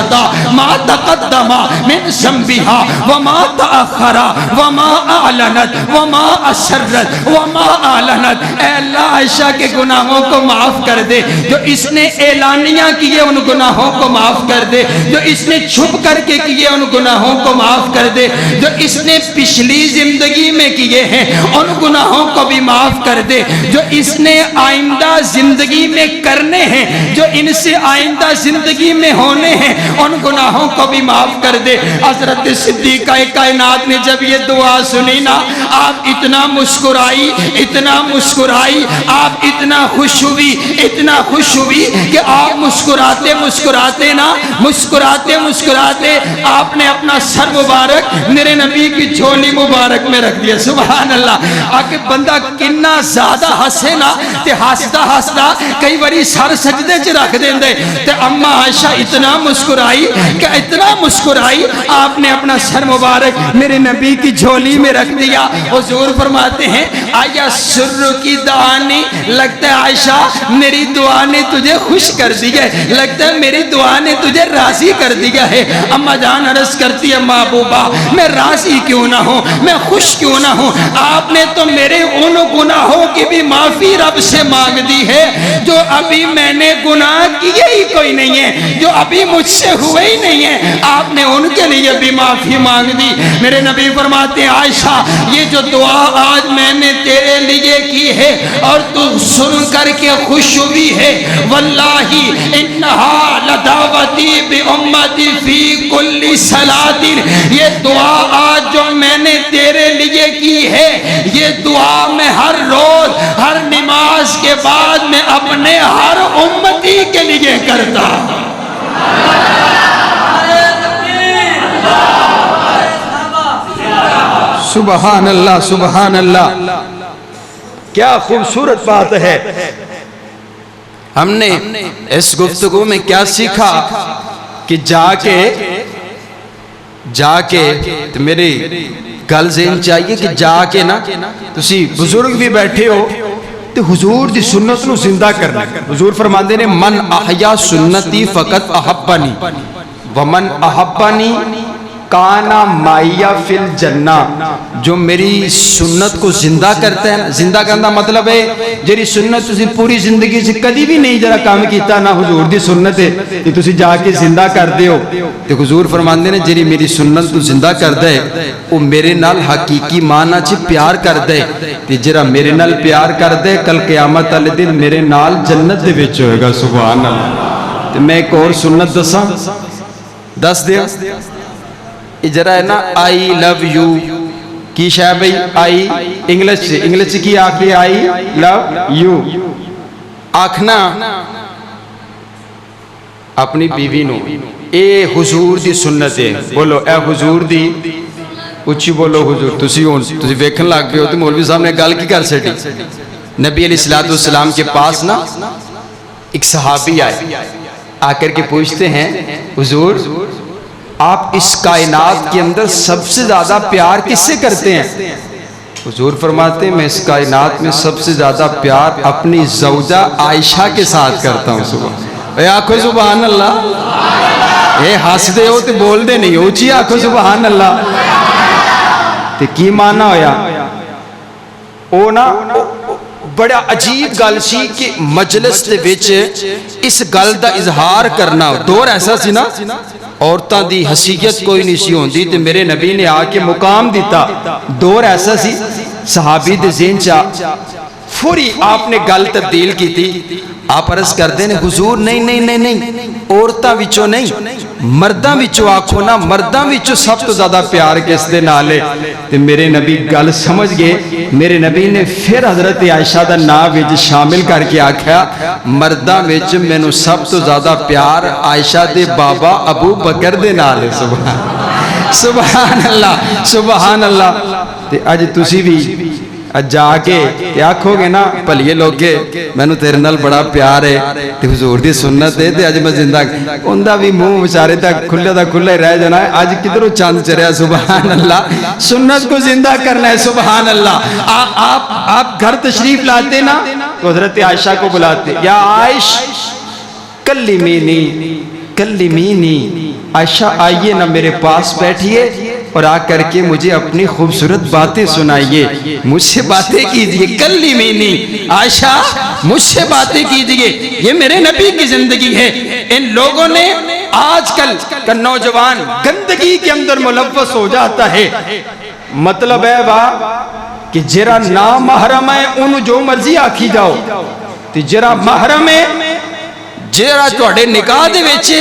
ما تقدم من ذنبها وما تأخر وما اعلنت وما اسرت وما اعلنت۔ اے اللہ عائشہ کے گناہوں کو معاف کر دے، جو اس نے اعلانیہ کیے ان گناہوں کو معاف کر دے، جو اس نے چھپ کر کے کیے ان گناہوں کو معاف کر دے، جو اس نے پچھلی زندگی میں کیے ہیں ان گناہوں کو بھی معاف کر دے، جو اس نے آئندہ زندگی میں کرنے ہیں، جو ان سے آئندہ زندگی میں ہونے ہیں ان گناہوں کو بھی معاف کر دے۔ حضرت صدیقہ کائنات نے جب یہ دعا سنی نا، آپ اتنا مسکرائی، اتنا مسکرائی، آپ اتنا خوش ہوئی، اتنا خوش ہوئی کہ آپ مسکراتے مسکراتے نا، مسکراتے مسکراتے آپ نے اپنا سر مبارک میرے نبی کی جھولی مبارک میں رکھ دیا۔ سبحان اللہ۔ آکے بندہ کنا زیادہ ہسے نا تے ہستا ہستا کئی باری سر سجدے چ رکھ دیں دے تے اما عائشہ اتنا مسکرائی کہ اتنا مسکرائی آپ نے اپنا سر مبارک میرے نبی کی جھولی میں رکھ دیا۔ حضور فرماتے ہیں آیا سر کی دعانی، لگتا ہے عائشہ میری دعا نے تجھے خوش کر دیا ہے، لگتا ہے میری دعا نے تجھے راضی کر دیا ہے۔ اما جان عرض کرتی ہے محبوبہ میں راضی کیوں نہ ہوں، میں خوش کیوں نہ ہوں، آپ نے تو میرے ان گناہوں کی بھی معافی رب سے مانگ دی ہے جو ابھی میں نے گناہ کیے ہی کوئی نہیں ہے، جو ابھی مجھ سے ہوئے ہی نہیں ہے، آپ نے ان کے لیے بھی معافی مانگ دی۔ میرے نبی فرماتے ہیں عائشہ یہ جو دعا آج میں نے تیرے لیے کی ہے اور تو سن کر کے خوش ہوئی ہے، واللہ انہا لدعوتی بامتی فی کل صلاۃ، یہ دعا آج جو میں نے تیرے لیے کی ہے یہ دعا میں ہر روز ہر نماز کے بعد میں اپنے ہر امتی کے لیے کرتا۔ سبحان اللہ سبحان اللہ، کیا خوبصورت بات ہے۔ ہم نے اس گفتگو میں کیا سیکھا کہ جا کے تو میری گل ذہن چاہیے کہ جا کے نا تسی بزرگ بھی بیٹھے ہو تو حضور دی سنت نو زندہ کرنا۔ حضور فرماندے نے من احیا سنتی فقط احبنی ومن احبنی کانا مائیا فی الجنہ، جو میری سنت کو زندہ کرتا ہے، زندہ کرنا مطلب ہے جیری سنت تسی پوری زندگی سے کدی بھی نہیں جرا کام کیتا نا حضور دی سنت ہے کہ تسی جا کے زندہ کر دے ہو، تو حضور فرماندے نے جیری میری سنت کو زندہ کر دے وہ میرے نال حقیقی معنی چ پیار کر دے، تے جرا میرے نال پیار کر دے کل قیامت والے دن میرے نال جنت دے وچ ہوئے گا۔ سبحان اللہ۔ تے میں ایک اور سنت دس دیا جرا ہے نا آئی لو یو کی شاہ بھئی آئی انگلش سے کی آخری آئی لو یو آکھنا اپنی بیوی نو اے حضور دی سنت ہے، بولو اے حضور دی، اچھی بولو حضور، تسی ویکھن لگ پہ ہو تو مولوی صاحب نے گل کی کر سٹی۔ نبی علیہ السلام کے پاس نا ایک صحابی آئے، آ کر کے پوچھتے ہیں حضور آپ اس کائنات کے اندر سب سے زیادہ پیار کس سے کرتے ہیں؟ حضور فرماتے ہیں میں اس کائنات میں سب سے زیادہ پیار اپنی زوجہ عائشہ کے ساتھ کرتا ہوں۔ سبحان اے آنکھو سبحان اللہ، اے ہس دے ہو تے بول دے نہیں، اوچی آنکھو سبحان اللہ۔ تے کی معنی ہویا او نا بڑا عجیب گل سی کہ مجلس دے وچ اس گل دا اظہار کرنا، دور ایسا سی نا عورتاں دی حیثیت کوئی نہیں سی ہوندی تے میرے نبی نے آ کے مقام دیتا، دور ایسا سی صحابی دے ذہن چا فوری آپ نے گل تبدیل کی تھی، آپ عرض کر دیں حضور نہیں عورتاں وچوں نہیں مرداں وچوں آکھو نا، مرداں وچوں سب تو زیادہ پیار کس دے نالے، تے میرے نبی گل سمجھ گئے، میرے نبی نے پھر حضرت عائشہ دا نام وچ شامل کر کے آکھیا مرداں وچ مینوں سب تو زیادہ پیار عائشہ دے بابا ابو بکر دے نالے۔ سبحان اللہ سبحان اللہ۔ تے اج تسی بھی جا کے آکھو گے نا بھلیے لوگے مینوں تیرے نال بڑا پیار ہے تے حضور دی سنت ہے تے اج میں زندہ اوندا بھی منہ بیچارے تک کھلے دا کھلا ہی رہ جانا ہے. اج کدھروں چاند چڑھیا سبحان اللہ. سنت کو زندہ کرنا ہے سبحان اللہ. آپ گھر تشریف لاتے نا تو حضرت عائشہ کو بلاتے, یا عائش کلمینی, عائشہ آئیے نا میرے پاس بیٹھیے اور آ کر کے مجھے اپنی خوبصورت باتیں سنائیے, مجھ سے باتیں کیجئے. کلمینی, عائشہ مجھ سے باتیں کیجئے. یہ میرے نبی کی زندگی ہے. ان لوگوں نے آج کل کا نوجوان گندگی کے اندر ملوث ہو جاتا ہے. مطلب ہے کہ جرا نا محرم ہے انہوں جو مرضی آکھی جاؤ, تے جرا محرم ہے جرا توڑے نکاح دے ویچے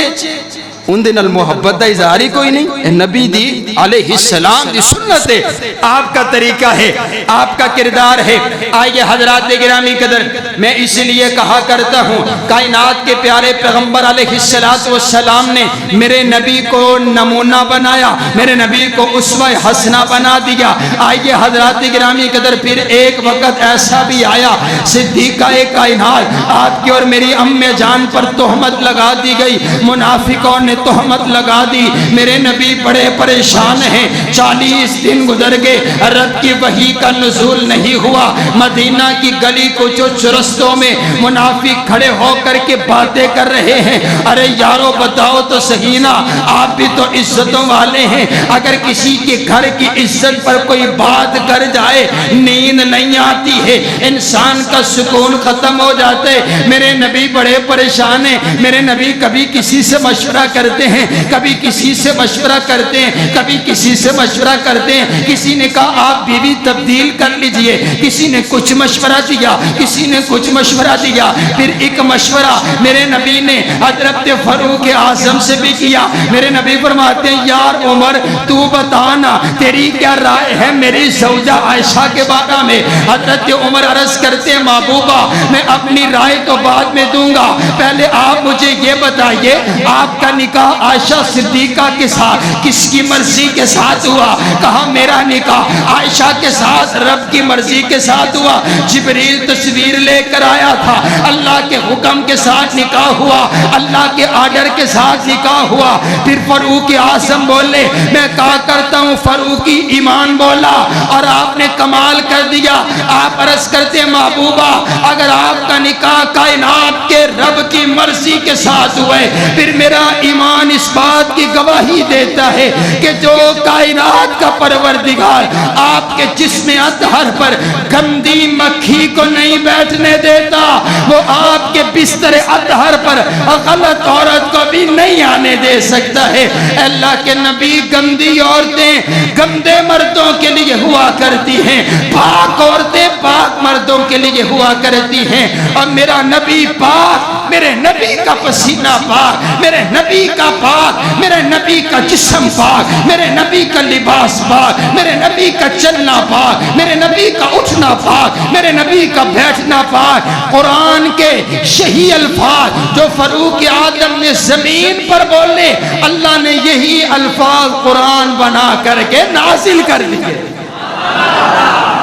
ان دے نال محبت دا اظہار ہی کوئی نہیں. نبی دی علیہ السلام دی سنت ہے, آپ کا طریقہ ہے, آپ کا کردار ہے. آئیے حضرات گرامی قدر, میں اس لیے کہا کرتا ہوں کائنات کے پیارے پیغمبر علیہ السلام نے میرے نبی کو نمونہ بنایا, میرے نبی کو اسوہ حسنہ بنا دیا. آئیے حضرات گرامی قدر, پھر ایک وقت ایسا بھی آیا صدیقہ کائنات آپ کی اور میری امی جان پر تہمت لگا دی گئی, منافقوں نے تہمت لگا دی. میرے نبی بڑے پریشان ہیں. 40 دن گزر گئے, رب کی وحی کا نزول نہیں ہوا. مدینہ کی گلی کوچوں چرستوں میں منافق کھڑے ہو کر کے باتیں کر رہے ہیں. ارے یارو بتاؤ تو صحیح نا, آپ بھی تو عزتوں والے ہیں, اگر کسی کے گھر کی عزت پر کوئی بات کر جائے نیند نہیں آتی ہے, انسان کا سکون ختم ہو جاتا ہے. میرے نبی بڑے پریشان ہیں. میرے نبی کبھی کسی سے مشورہ کرتے ہیں, کبھی کسی سے مشورہ کرتے ہیں, کبھی کسی سے مشورہ کرتے ہیں. کسی نے کہا آپ بیوی تبدیل کر لیجئے, کسی نے کچھ مشورہ دیا, کسی نے کچھ مشورہ دیا. پھر ایک مشورہ میرے نبی نے حضرت فاروق اعظم سے بھی کیا. میرے نبی فرماتے ہیں یار عمر تو بتانا تیری کیا رائے ہے میری زوجہ عائشہ کے بارے میں. حضرت عمر عرض کرتے ہیں محبوبہ میں اپنی رائے تو بعد میں دوں گا, پہلے آپ مجھے یہ بتائیے آپ کا نکاح عائشہ صدیقہ کے ساتھ کس کی مرضی کے ساتھ ہوا؟ کہا میرا نکاح عائشہ کے ساتھ رب کی مرضی کے ساتھ ہوا. جبریل تصویر لے کر آیا تھا, اللہ کے حکم کے ساتھ نکاح ہوا, اللہ کے آرڈر کے ساتھ نکاح ہوا. پھر فاروق اعظم بولے میں کہا کرتا ہوں فاروقی ایمان بولا اور آپ نے کمال کر دیا. آپ عرض کرتے ہیں محبوبہ اگر آپ کا نکاح کائنات کے رب کی مرضی کے ساتھ ہوئے پھر میرا ایمان اس بات کی گواہی دیتا ہے کہ جو کائنات کا پروردگار آپ کے جسم اطہر پر گندی مکھی کو نہیں بیٹھنے دیتا, وہ آپ کے بستر اطہر پر غلط عورت کو بھی نہیں آنے دے سکتا ہے. اللہ کے نبی گندی عورتیں گندے مردوں کے لیے ہوا کرتی ہیں, پاک عورتیں پاک مردوں کے لیے ہوا کرتی ہیں. اور میرا نبی پاک, میرے نبی کا پسینہ پاک, میرے نبی کا پاک, میرے نبی کا جسم پاک, میرے نبی کا لباس پاک, میرے نبی کا چلنا پاک, میرے نبی کا اٹھنا پاک, میرے نبی کا بیٹھنا پاک. قرآن کے شہی الفاظ جو فاروق اعظم نے زمین پر بولے, اللہ نے یہی الفاظ قرآن بنا کر کے نازل کر دیے.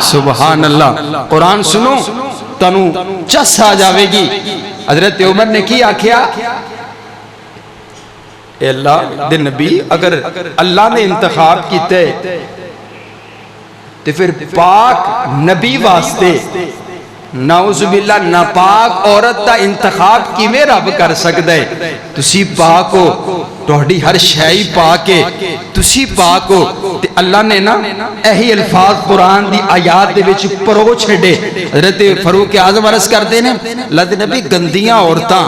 سبحان اللہ. قرآن سنو تنو چس آ جاوے گی. حضرت عمر نے کی آکھیا اے اللہ دے نبی اگر اللہ نے انتخاب کیتے تو پھر پاک نبی واسطے نعوذ باللہ ناپاک عورت دا انتخاب کی میں رب کر سکتا ہے. تسی پاک ہو, توڑی ہر شئی پاک ہے, تسی پاک ہو. تے اللہ نے نا ایہی الفاظ قرآن دی آیات دے وچ پرو چھڑے. حضرت فاروق اعظم عرض کر دے نے اللہ دے نبی گندیاں عورتاں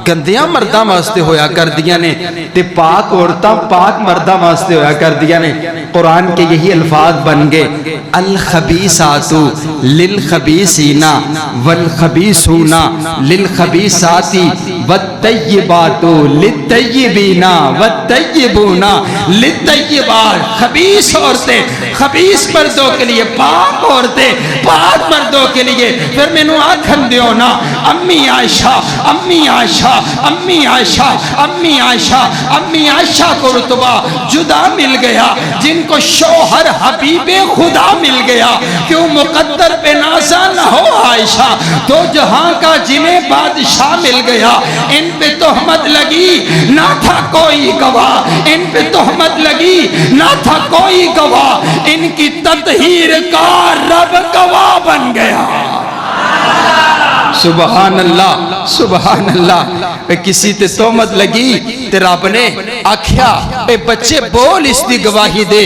گندیاں مرداں واسطے ہویا کر دیا نے تے پاک عورتاں پاک مرداں واسطے ہویا کر دیا نے. قرآن کے یہی الفاظ بن گئے الخبیثات للخبیثین والخبیثون للخبیثات والطیبات للطیبین والطیبون للطیبات. خبیث عورتیں خبیث مردوں کے لیے, پاک عورتیں پاک مردوں کے لیے. پھر میں نو آکھن دیو نا امی عائشہ امی عائشہ امی عائشہ امی عائشہ کو رتبہ جدا مل گیا، جن کو شوہر حبیب خدا مل گیا، کیوں مقدر پہ نازا نہ ہو عائشہ، دو جہاں کا جنہیں بادشاہ مل گیا، ان پہ تہمت لگی نہ تھا کوئی گواہ، ان پہ تہمت لگی نہ تھا کوئی گواہ، ان کی تطہیر کا رب گواہ بن گیا۔ سبحان اللہ سبحان اللہ۔ پہ کسی تے تہمت لگی تے رب نے آکھیا اے بچے بول اس دی گواہی دے،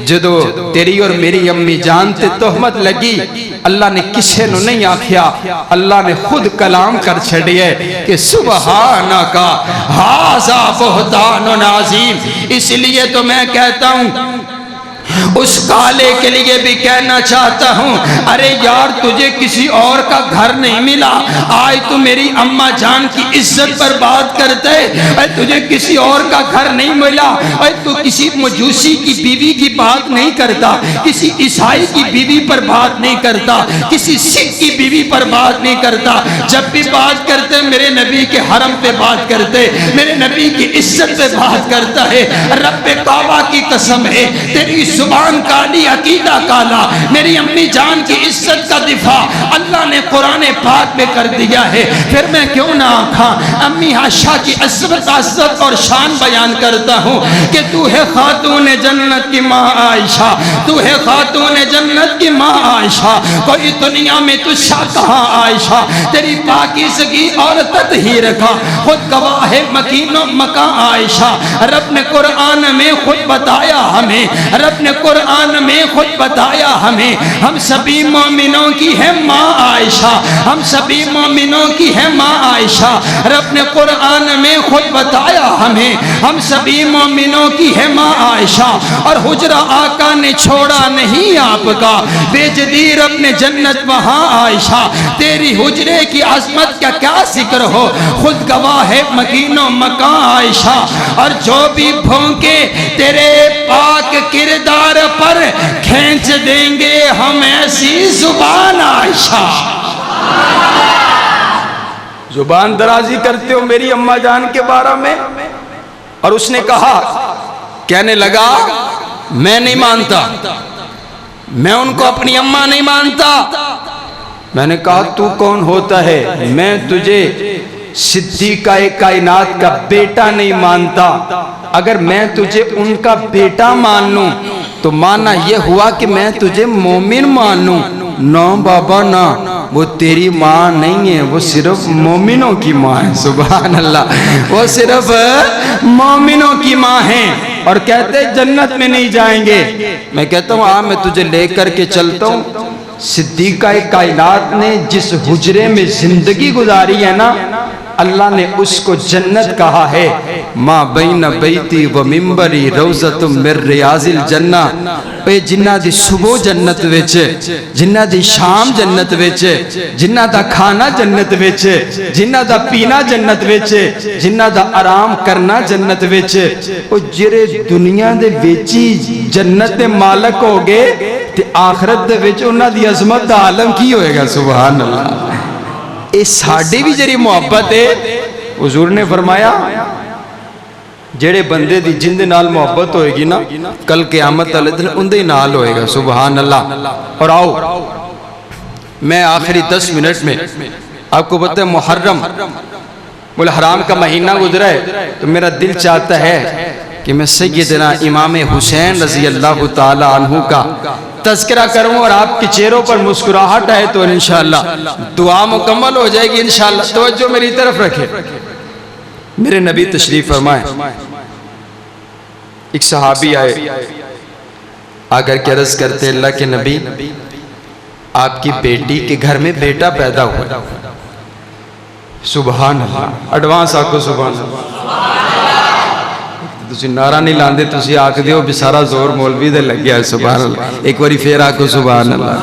جدو تیری اور میری امی جان تے تہمت لگی اللہ نے کسے نو نہیں آکھیا، اللہ نے خود کلام کر چھڑیے کہ سبحانکا ھذا بہتان عظیم۔ اس لیے تو میں کہتا ہوں، اس کالے کے لیے بھی کہنا چاہتا ہوں، ارے یار تجھے کسی اور کا گھر نہیں ملا، آج تو میری اماں جان کی عزت پر بات کرتے، اے تجھے کسی اور کا گھر نہیں ملا، اے تو کسی مجوسی کی بیوی کی بات نہیں کرتا، کسی عیسائی کی بیوی پر بات نہیں کرتا، کسی سکھ کی بیوی پر بات نہیں کرتا، جب بھی بات کرتے میرے نبی کے حرم پہ بات کرتے، میرے نبی کی عزت پہ بات کرتا ہے۔ رب کعبہ کی قسم ہے تیری زبان کالی عقیدہ کالا، میری امی جان کی عزت کا دفاع اللہ نے قرآن پاک میں کر دیا ہے، پھر میں کیوں نہ آنکھاں امی عائشہ کی عظمت عزت اور شان بیان کرتا ہوں کہ تو ہے خاتون جنت کی ماں عائشہ، تو ہے خاتون جنت کی ماں عائشہ، کوئی دنیا میں تجھا کہاں عائشہ، تیری پاکیزگی اور تطہیر کا خود گواہ ہے مکین و مکان عائشہ۔ رب نے قرآن میں خود بتایا ہمیں، رب نے قرآن میں خود بتایا ہمیں، ہم سبھی مومنوں کی ہے ماں عائشہ، ہم سبھی مومنوں کی ہے ماں عائشہ۔ رب نے قرآن میں خود بتایا ہمیں، ہم سبھی مومنوں کی ہے ماں عائشہ۔ اور حجرہ آقا نے چھوڑا نہیں آپ کا، بے جدیر اپنے جنت وہاں عائشہ، تیری حجرے کی عظمت کا کیا ذکر ہو، خود گواہ ہے مکین و مکان عائشہ۔ اور جو بھی بھونکے تیرے پاک کردار پر کھینچ دیں گے ہم ایسی زبان عائشہ۔ زبان درازی کرتے ہو میری اماں جان کے بارے میں۔ اور اس نے کہا، کہنے لگا میں نہیں مانتا، میں ان کو اپنی اماں نہیں مانتا۔ میں نے کہا تو کون ہوتا ہے؟ میں تجھے صدیقہ کائنات کا بیٹا نہیں مانتا، اگر میں تجھے ان کا بیٹا مان لوں تو مانا یہ ہوا کہ میں تجھے مومن مان لوں۔ نو بابا نا، وہ تیری ماں نہیں ہے، وہ صرف مومنوں کی ماں ہے۔ سبحان اللہ، وہ صرف مومنوں کی ماں ہیں۔ اور کہتے جنت میں نہیں جائیں گے، میں کہتا ہوں میں تجھے لے کر کے چلتا ہوں۔ صدیقہ کائنات نے جس حجرے میں زندگی گزاری ہے نا، اللہ نے اس کو جنت کہا ہے۔ ما بین بیتی و منبری روضۃ من ریاض الجنہ۔ اے جنہ دی صبح جنت وچ، جنہ دی شام جنت وچ، جنہ دا کھانا جنت وچ، جنہ دا پینا جنت وچ، جنہ دا آرام کرنا جنت وچ، او جڑے دنیا دے وچ جنت دے مالک ہو گئے تے آخرت دے وچ انہاں دی عظمت دا عالم کی ہوئے گا۔ سبحان اللہ۔ اے ساڑی بھی جری محبت ہے۔ حضور نے فرمایا جڑے بندے دی جن دے نال محبت ہوئے گی نا، کل قیامت والے دن ان دے نال ہوئے گا۔ سبحان اللہ۔ اور آؤ میں آخری 10 منٹ میں آپ کو پتہ ہے محرم الحرام کا مہینہ گزرا ہے، تو میرا دل چاہتا ہے کہ میں سیدنا امام حسین رضی اللہ تعالی عنہ کا تذکرہ کروں اور آپ کے چہروں پر مسکراہٹ آئے تو انشاءاللہ دعا مکمل ہو جائے گی انشاءاللہ۔ توجہ میری طرف رکھے۔ میرے نبی تشریف فرمائے، ایک صحابی آئے، آگر کے عرض کرتے اللہ کے نبی آپ کی بیٹی کے گھر میں بیٹا پیدا ہوا۔ سبحان اللہ، ایڈوانس آکو سبحان اللہ۔ تسی نعرہ نہیں لاندے، تسی آکھ دیو بھی سارا زور مولوی دے لگ گیا ہے۔ سبحان اللہ، ایک باری پھر آکو سبحان اللہ۔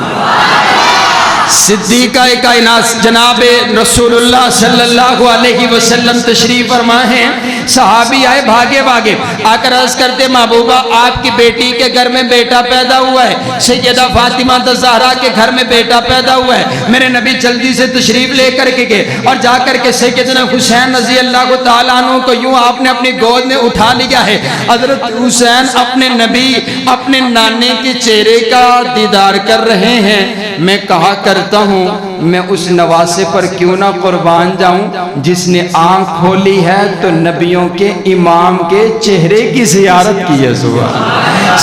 صدیقہ کائنات جناب رسول اللہ صلی اللہ علیہ وسلم تشریف فرما ہیں. صحابی آئے بھاگے بھاگے آ کر عرض کرتے محبوبہ آپ کی بیٹی کے گھر میں بیٹا پیدا ہوا ہے, سیدہ فاطمہ زہرا کے گھر میں بیٹا پیدا ہوا ہے. میرے نبی جلدی سے تشریف لے کر کے گئے اور جا کر کے سیدنا حسین رضی اللہ تعالیٰ عنہ کو یوں آپ نے اپنی گود میں اٹھا لیا ہے. حضرت حسین اپنے نبی اپنے نانے کے چہرے کا دیدار کر رہے ہیں. میں کہا کرتا ہوں میں اس نواسے پر کیوں نہ قربان جاؤں جس نے آنکھ کھولی ہے تو نبیوں کے امام کے چہرے کی زیارت کی ہے.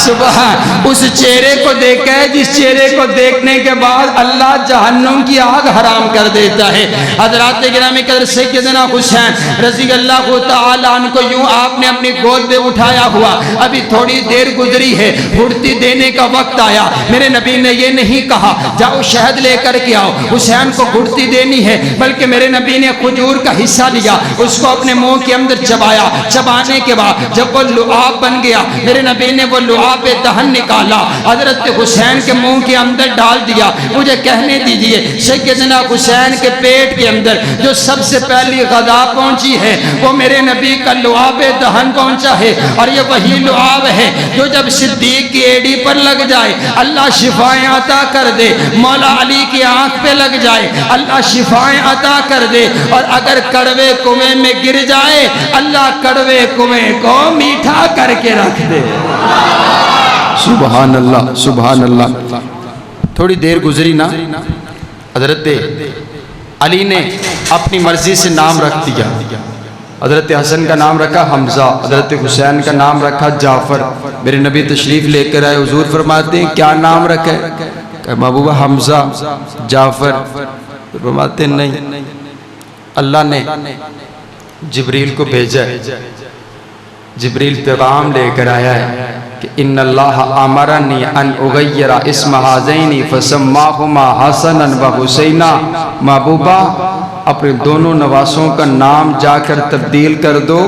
سبحان اس چہرے کو دیکھا ہے جس چہرے کو دیکھنے کے بعد اللہ جہنم کی آگ حرام کر دیتا ہے. حضرات گرامی قدر سیدنا حسین رضی اللہ تعالیٰ عنہ کو یوں آپ نے اپنی گود میں اٹھایا ہوا. ابھی تھوڑی دیر گزری ہے, گھڑتی دینے کا وقت آیا. میرے نبی نے یہ نہیں کہا جاؤ شہد لے کر کے آؤ, حسین کو گھڑتی دینی ہے, بلکہ میرے نبی نے کھجور کا حصہ لیا, اس کو اپنے منہ کے اندر چبایا. چبانے کے بعد جب وہ لعاب بن گیا میرے نبی نے وہ لعاب دہن نکالا, حضرت حسین کے منہ کے اندر ڈال دیا. مجھے کہنے دیجئے سیدنا حسین کے پیٹ کے اندر جو سب سے پہلی غذا پہنچی ہے وہ میرے نبی کا لعاب دہن پہنچا ہے. اور یہ وہی لعاب ہے جو جب صدیق کی ایڑی پر لگ جائے اللہ شفائیں عطا کر دے, مولا علی کی آنکھ پہ لگ جائے اللہ شفائیں عطا کر دے, اور اگر کڑوے کنویں میں گر جائے اللہ کڑوے کنویں کو میٹھا کر کے رکھ دے. سبحان اللہ سبحان اللہ. تھوڑی دیر گزری نا, حضرت علی نے اپنی مرضی سے نام رکھ دیا. حضرت حسن کا نام رکھا حمزہ, حضرت حسین کا نام رکھا جعفر. میرے نبی تشریف لے کر آئے, حضور فرماتے ہیں کیا نام رکھے؟ کہ محبوبہ حمزہ جعفر. فرماتے نہیں, اللہ نے جبریل کو بھیجا ہے, جبریل پیغام لے کر آیا ہے کہ ان اللہ امرنی ان اغیر اسم ہذین فسماہما حسنا و حسینا. محبوبہ اپنے دونوں نواسوں کا نام جا کر تبدیل کر دو,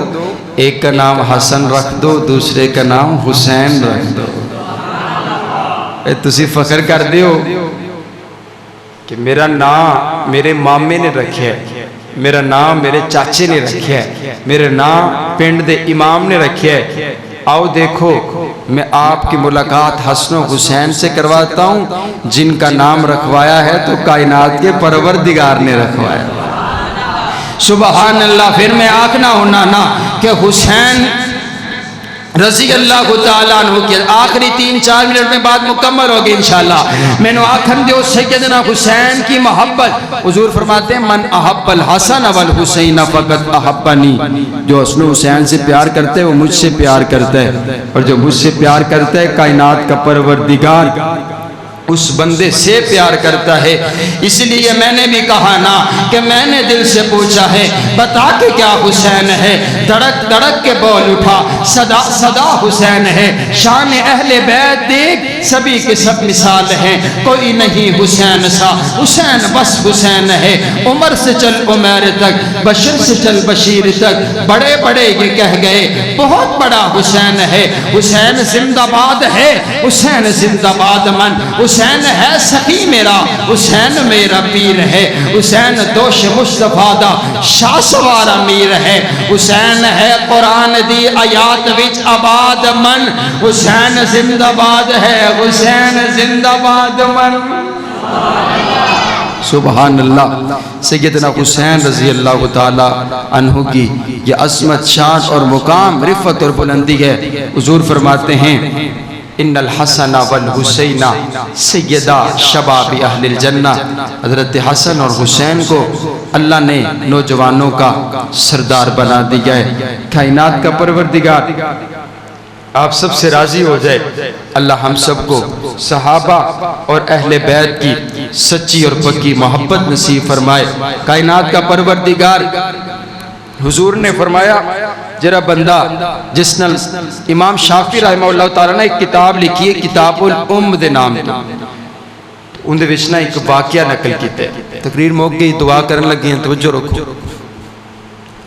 ایک کا نام حسن رکھ دو دوسرے کا نام حسین رکھ دو. تسی فخر کر دیو کہ میرا نام میرے مامے نے رکھے ہے, میرا نام میرے چاچے نے رکھے ہے, میرے نام پنڈ دے امام نے رکھے ہے. آؤ دیکھو میں آپ کی ملاقات حسن و حسین سے کرواتا ہوں جن کا نام رکھوایا ہے تو کائنات کے پروردگار نے رکھوایا. سبحان اللہ. پھر میں آنکھنا ہونا نا کہ حسین رضی اللہ تعالیٰ عنہ کی آخری 3-4 منٹ میں بات مکمل ہوگی انشاءاللہ. میں نے آنکھن دیو سیدنا حسین کی محبت. حضور فرماتے ہیں من احب الحسن والحسین فقط احبنی. جو حسن و حسین سے پیار کرتے ہیں وہ مجھ سے پیار کرتا ہے, اور جو مجھ سے پیار کرتا ہے کائنات کا پروردگار اس بندے سے پیار کرتا ہے. اس لیے میں نے بھی کہا نا کہ میں نے دل سے پوچھا ہے بتا کے کیا حسین ہے, دڑک دڑک کے بول اٹھا صدا صدا حسین ہے. شان اہل بیت دیکھ سبھی کے سب مثال ہیں, کوئی نہیں حسین سا, حسین بس حسین ہے. عمر سے چل عمر تک, بشر سے چل بشیر تک, بڑے بڑے یہ کہہ گئے بہت بڑا حسین ہے. حسین زندہ باد ہے, حسین زندہ باد من, حسین ہے سخی میرا, حسین میرا پیر ہے. حسین دوش مصطفیٰ دا شاہ سوار امیر ہے. حسین ہے قرآن دی آیات وچ آباد من, حسین زندہ باد ہے, حسین زندہ باد من. سبحان اللہ. سیدنا حسین رضی اللہ تعالی عنہ کی یہ عظمت شان اور مقام رفعت اور بلندی ہے. حضور فرماتے ہیں ان الحسن والحسین سیدہ شباب اہل الجنہ. حضرت حسن اور حسین کو اللہ نے نوجوانوں کا سردار بنا دیا ہے. کائنات کا پروردگار آپ سب سے راضی ہو جائے. اللہ ہم سب کو صحابہ اور اہل بیت کی سچی اور پکی محبت نصیب فرمائے. کائنات کا پروردگار حضور نے فرمایا جرا بندہ جس نے امام شافعی رحمہ اللہ تعالیٰ نے ایک کتاب لکھی ہے کتاب الام دے نام تو ان دے وچ نہ ایک واقعہ نقل کیتا ہے. تقریر موک گئی, دعا کرن لگے ہیں, توجہ رکھو.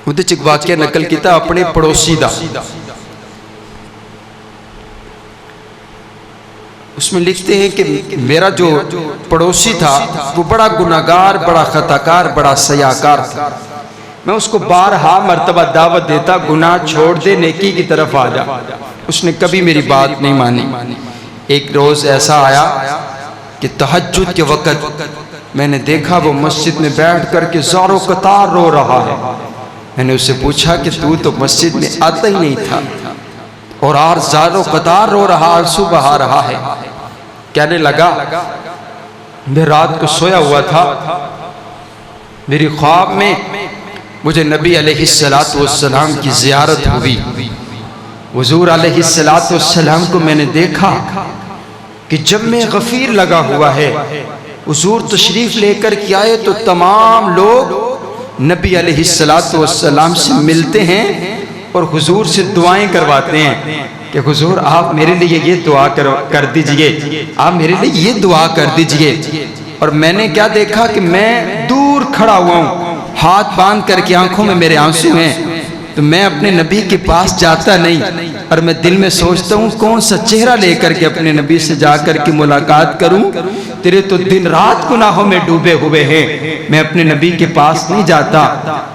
ان دے ایک واقعہ نقل کیتا اپنے پڑوسی دا. اس میں لکھتے ہیں کہ میرا جو پڑوسی تھا وہ بڑا گناہگار، بڑا خطاکار، بڑا سیاکار تھا. میں اس کو بارہا مرتبہ دعوت دیتا، گناہ چھوڑ دے، نیکی کی طرف آ جا. اس نے کبھی میری بات نہیں مانی. ایک روز ایسا آیا کہ تہجد کے وقت میں نے دیکھا وہ مسجد میں بیٹھ کر کے زار و قطار رو رہا ہے. میں نے اسے پوچھا کہ تو مسجد میں آتا ہی نہیں تھا اور آج زار و قطار رو رہا، آنسو بہا رہا ہے. کہنے لگا میں رات کو سویا ہوا تھا، میری خواب میں مجھے نبی علیہ السلام کی زیارت ہوئی. حضور علیہ السلام کو میں نے دیکھا کہ جب میں غفیر لگا ہوا ہے، حضور تشریف لے کر کے آئے تو تمام لوگ نبی علیہ السلام سے ملتے ہیں اور حضور سے دعائیں کرواتے ہیں کہ حضور آپ میرے لیے یہ دعا کر دیجئے، آپ میرے لیے یہ دعا کر دیجئے. اور میں نے کیا دیکھا کہ میں دور کھڑا ہوا ہوں، ہاتھ باندھ کر کے آنکھوں میں میرے آنسو ہیں. تو میں اپنے نبی کے پاس جاتا نہیں اور میں دل میں سوچتا ہوں کون سا چہرہ لے کر کے اپنے نبی سے جا کر کے ملاقات کروں. تیرے تو دن رات گناہوں میں ڈوبے ہوئے ہیں، میں اپنے نبی کے پاس نہیں جاتا.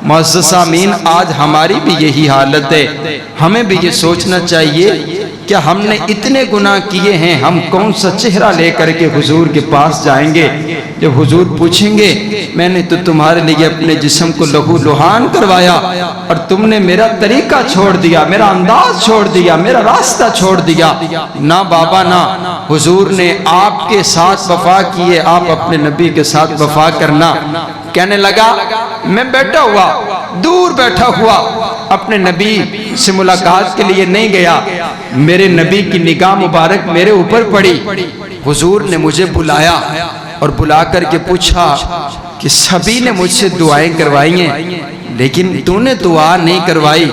معزز سامعین، آج ہماری بھی یہی حالت ہے. ہمیں بھی یہ سوچنا چاہیے کہ ہم نے اتنے گناہ کیے ہیں، ہم کون سا چہرہ لے کر کے حضور کے پاس جائیں گے جب حضور پوچھیں گے میں نے تو تمہارے لیے اپنے جسم کو لہو لہان کروایا اور تم نے میرا طریقہ چھوڑ دیا، میرا انداز چھوڑ دیا، میرا راستہ چھوڑ دیا. نہ بابا نہ، حضور نے آپ کے ساتھ وفا کیے، آپ اپنے نبی کے ساتھ وفا کرنا. کہنے لگا میں بیٹھا ہوا، دور بیٹھا ہوا، اپنے نبی سے ملاقات کے لیے نہیں گیا. میرے نبی کی نگاہ مبارک میرے اوپر پڑی. حضور نے مجھے بلایا اور بلا کر کے پوچھا کہ سبھی نے مجھ سے دعائیں کروائی ہیں لیکن تو نے دعا نہیں کروائی.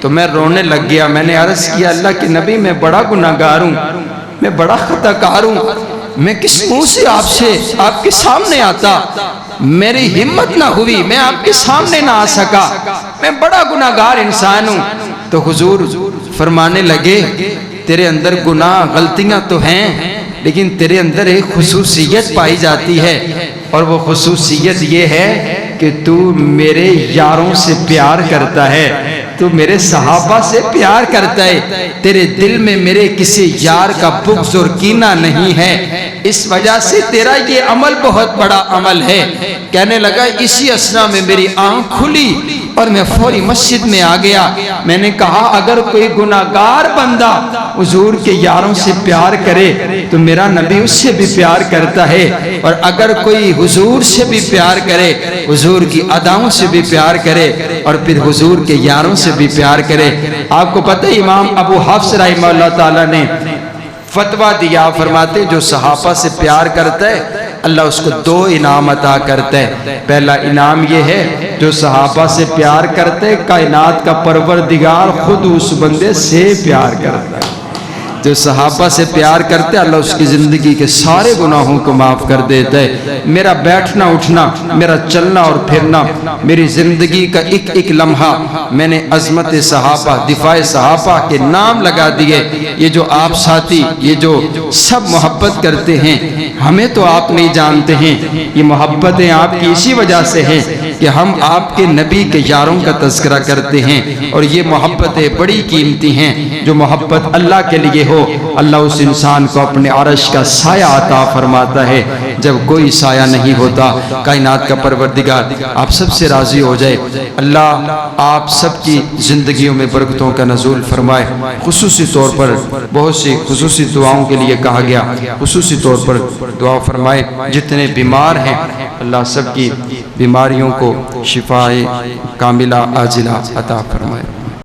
تو میں رونے لگ گیا. میں نے عرض کیا اللہ کے نبی میں بڑا گناہگار ہوں، میں بڑا خطاکار ہوں، میں کس منہ سے آپ کے سامنے آتا. میری ہمت نہ ہوئی، میں آپ کے سامنے نہ آ سکا، میں بڑا گناہگار انسان ہوں. تو حضور فرمانے لگے تیرے اندر گناہ غلطیاں تو ہیں لیکن تیرے اندر ایک خصوصیت پائی جاتی ہے اور وہ خصوصیت یہ ہے کہ تو میرے یاروں سے پیار کرتا ہے، تو میرے صحابہ سے پیار کرتا ہے، تیرے دل میں میرے کسی یار کا بغض اور کینہ نہیں ہے، اس وجہ سے تیرا یہ عمل بہت بڑا عمل ہے. کہنے لگا اسی اسنا میں میری آنکھ کھلی اور میں فوری مسجد میں آ گیا. میں نے کہا اگر کوئی گناہگار بندہ حضور کے یاروں سے پیار کرے تو میرا نبی اس سے بھی پیار کرتا ہے، اور اگر کوئی حضور سے بھی پیار کرے، حضور کی اداؤں سے بھی پیار کرے اور پھر حضور کے یاروں سے بھی پیار کرے. آپ کو پتہ ہے امام ابو حفص رحمہ اللہ تعالیٰ نے فتویٰ دیا، فرماتے جو صحابہ سے پیار کرتا ہے اللہ اس کو 2 انعام عطا کرتا ہے. پہلا انعام یہ ہے جو صحابہ سے پیار کرتے کائنات کا پروردگار خود اس بندے سے پیار کرتا ہے. جو صحابہ سے پیار کرتے اللہ اس کی زندگی کے سارے گناہوں کو معاف کر دیتا ہے. میرا بیٹھنا اٹھنا، میرا چلنا اور پھرنا، میری زندگی کا ایک ایک لمحہ میں نے عظمت صحابہ، دفاع صحابہ کے نام لگا دیے. یہ جو آپ ساتھی، یہ جو سب محبت کرتے ہیں، ہمیں تو آپ نہیں جانتے ہیں، یہ محبتیں آپ کی اسی وجہ سے ہیں کہ ہم آپ کے نبی کے یاروں کا تذکرہ کرتے ہیں، اور یہ محبتیں بڑی قیمتی ہیں. جو محبت اللہ کے لیے ہو اللہ اس انسان کو اپنے عرش کا سایہ عطا فرماتا ہے جب کوئی سایہ نہیں ہوتا. کائنات کا پروردگار آپ سب سے راضی ہو جائے. اللہ آپ سب کی زندگیوں میں برکتوں کا نزول فرمائے. خصوصی طور پر بہت سی خصوصی دعاؤں کے لیے کہا گیا، خصوصی طور پر دعا فرمائے. جتنے بیمار ہیں اللہ سب کی بیماریوں کو شفائے کاملہ عاجلہ عطا فرمائے.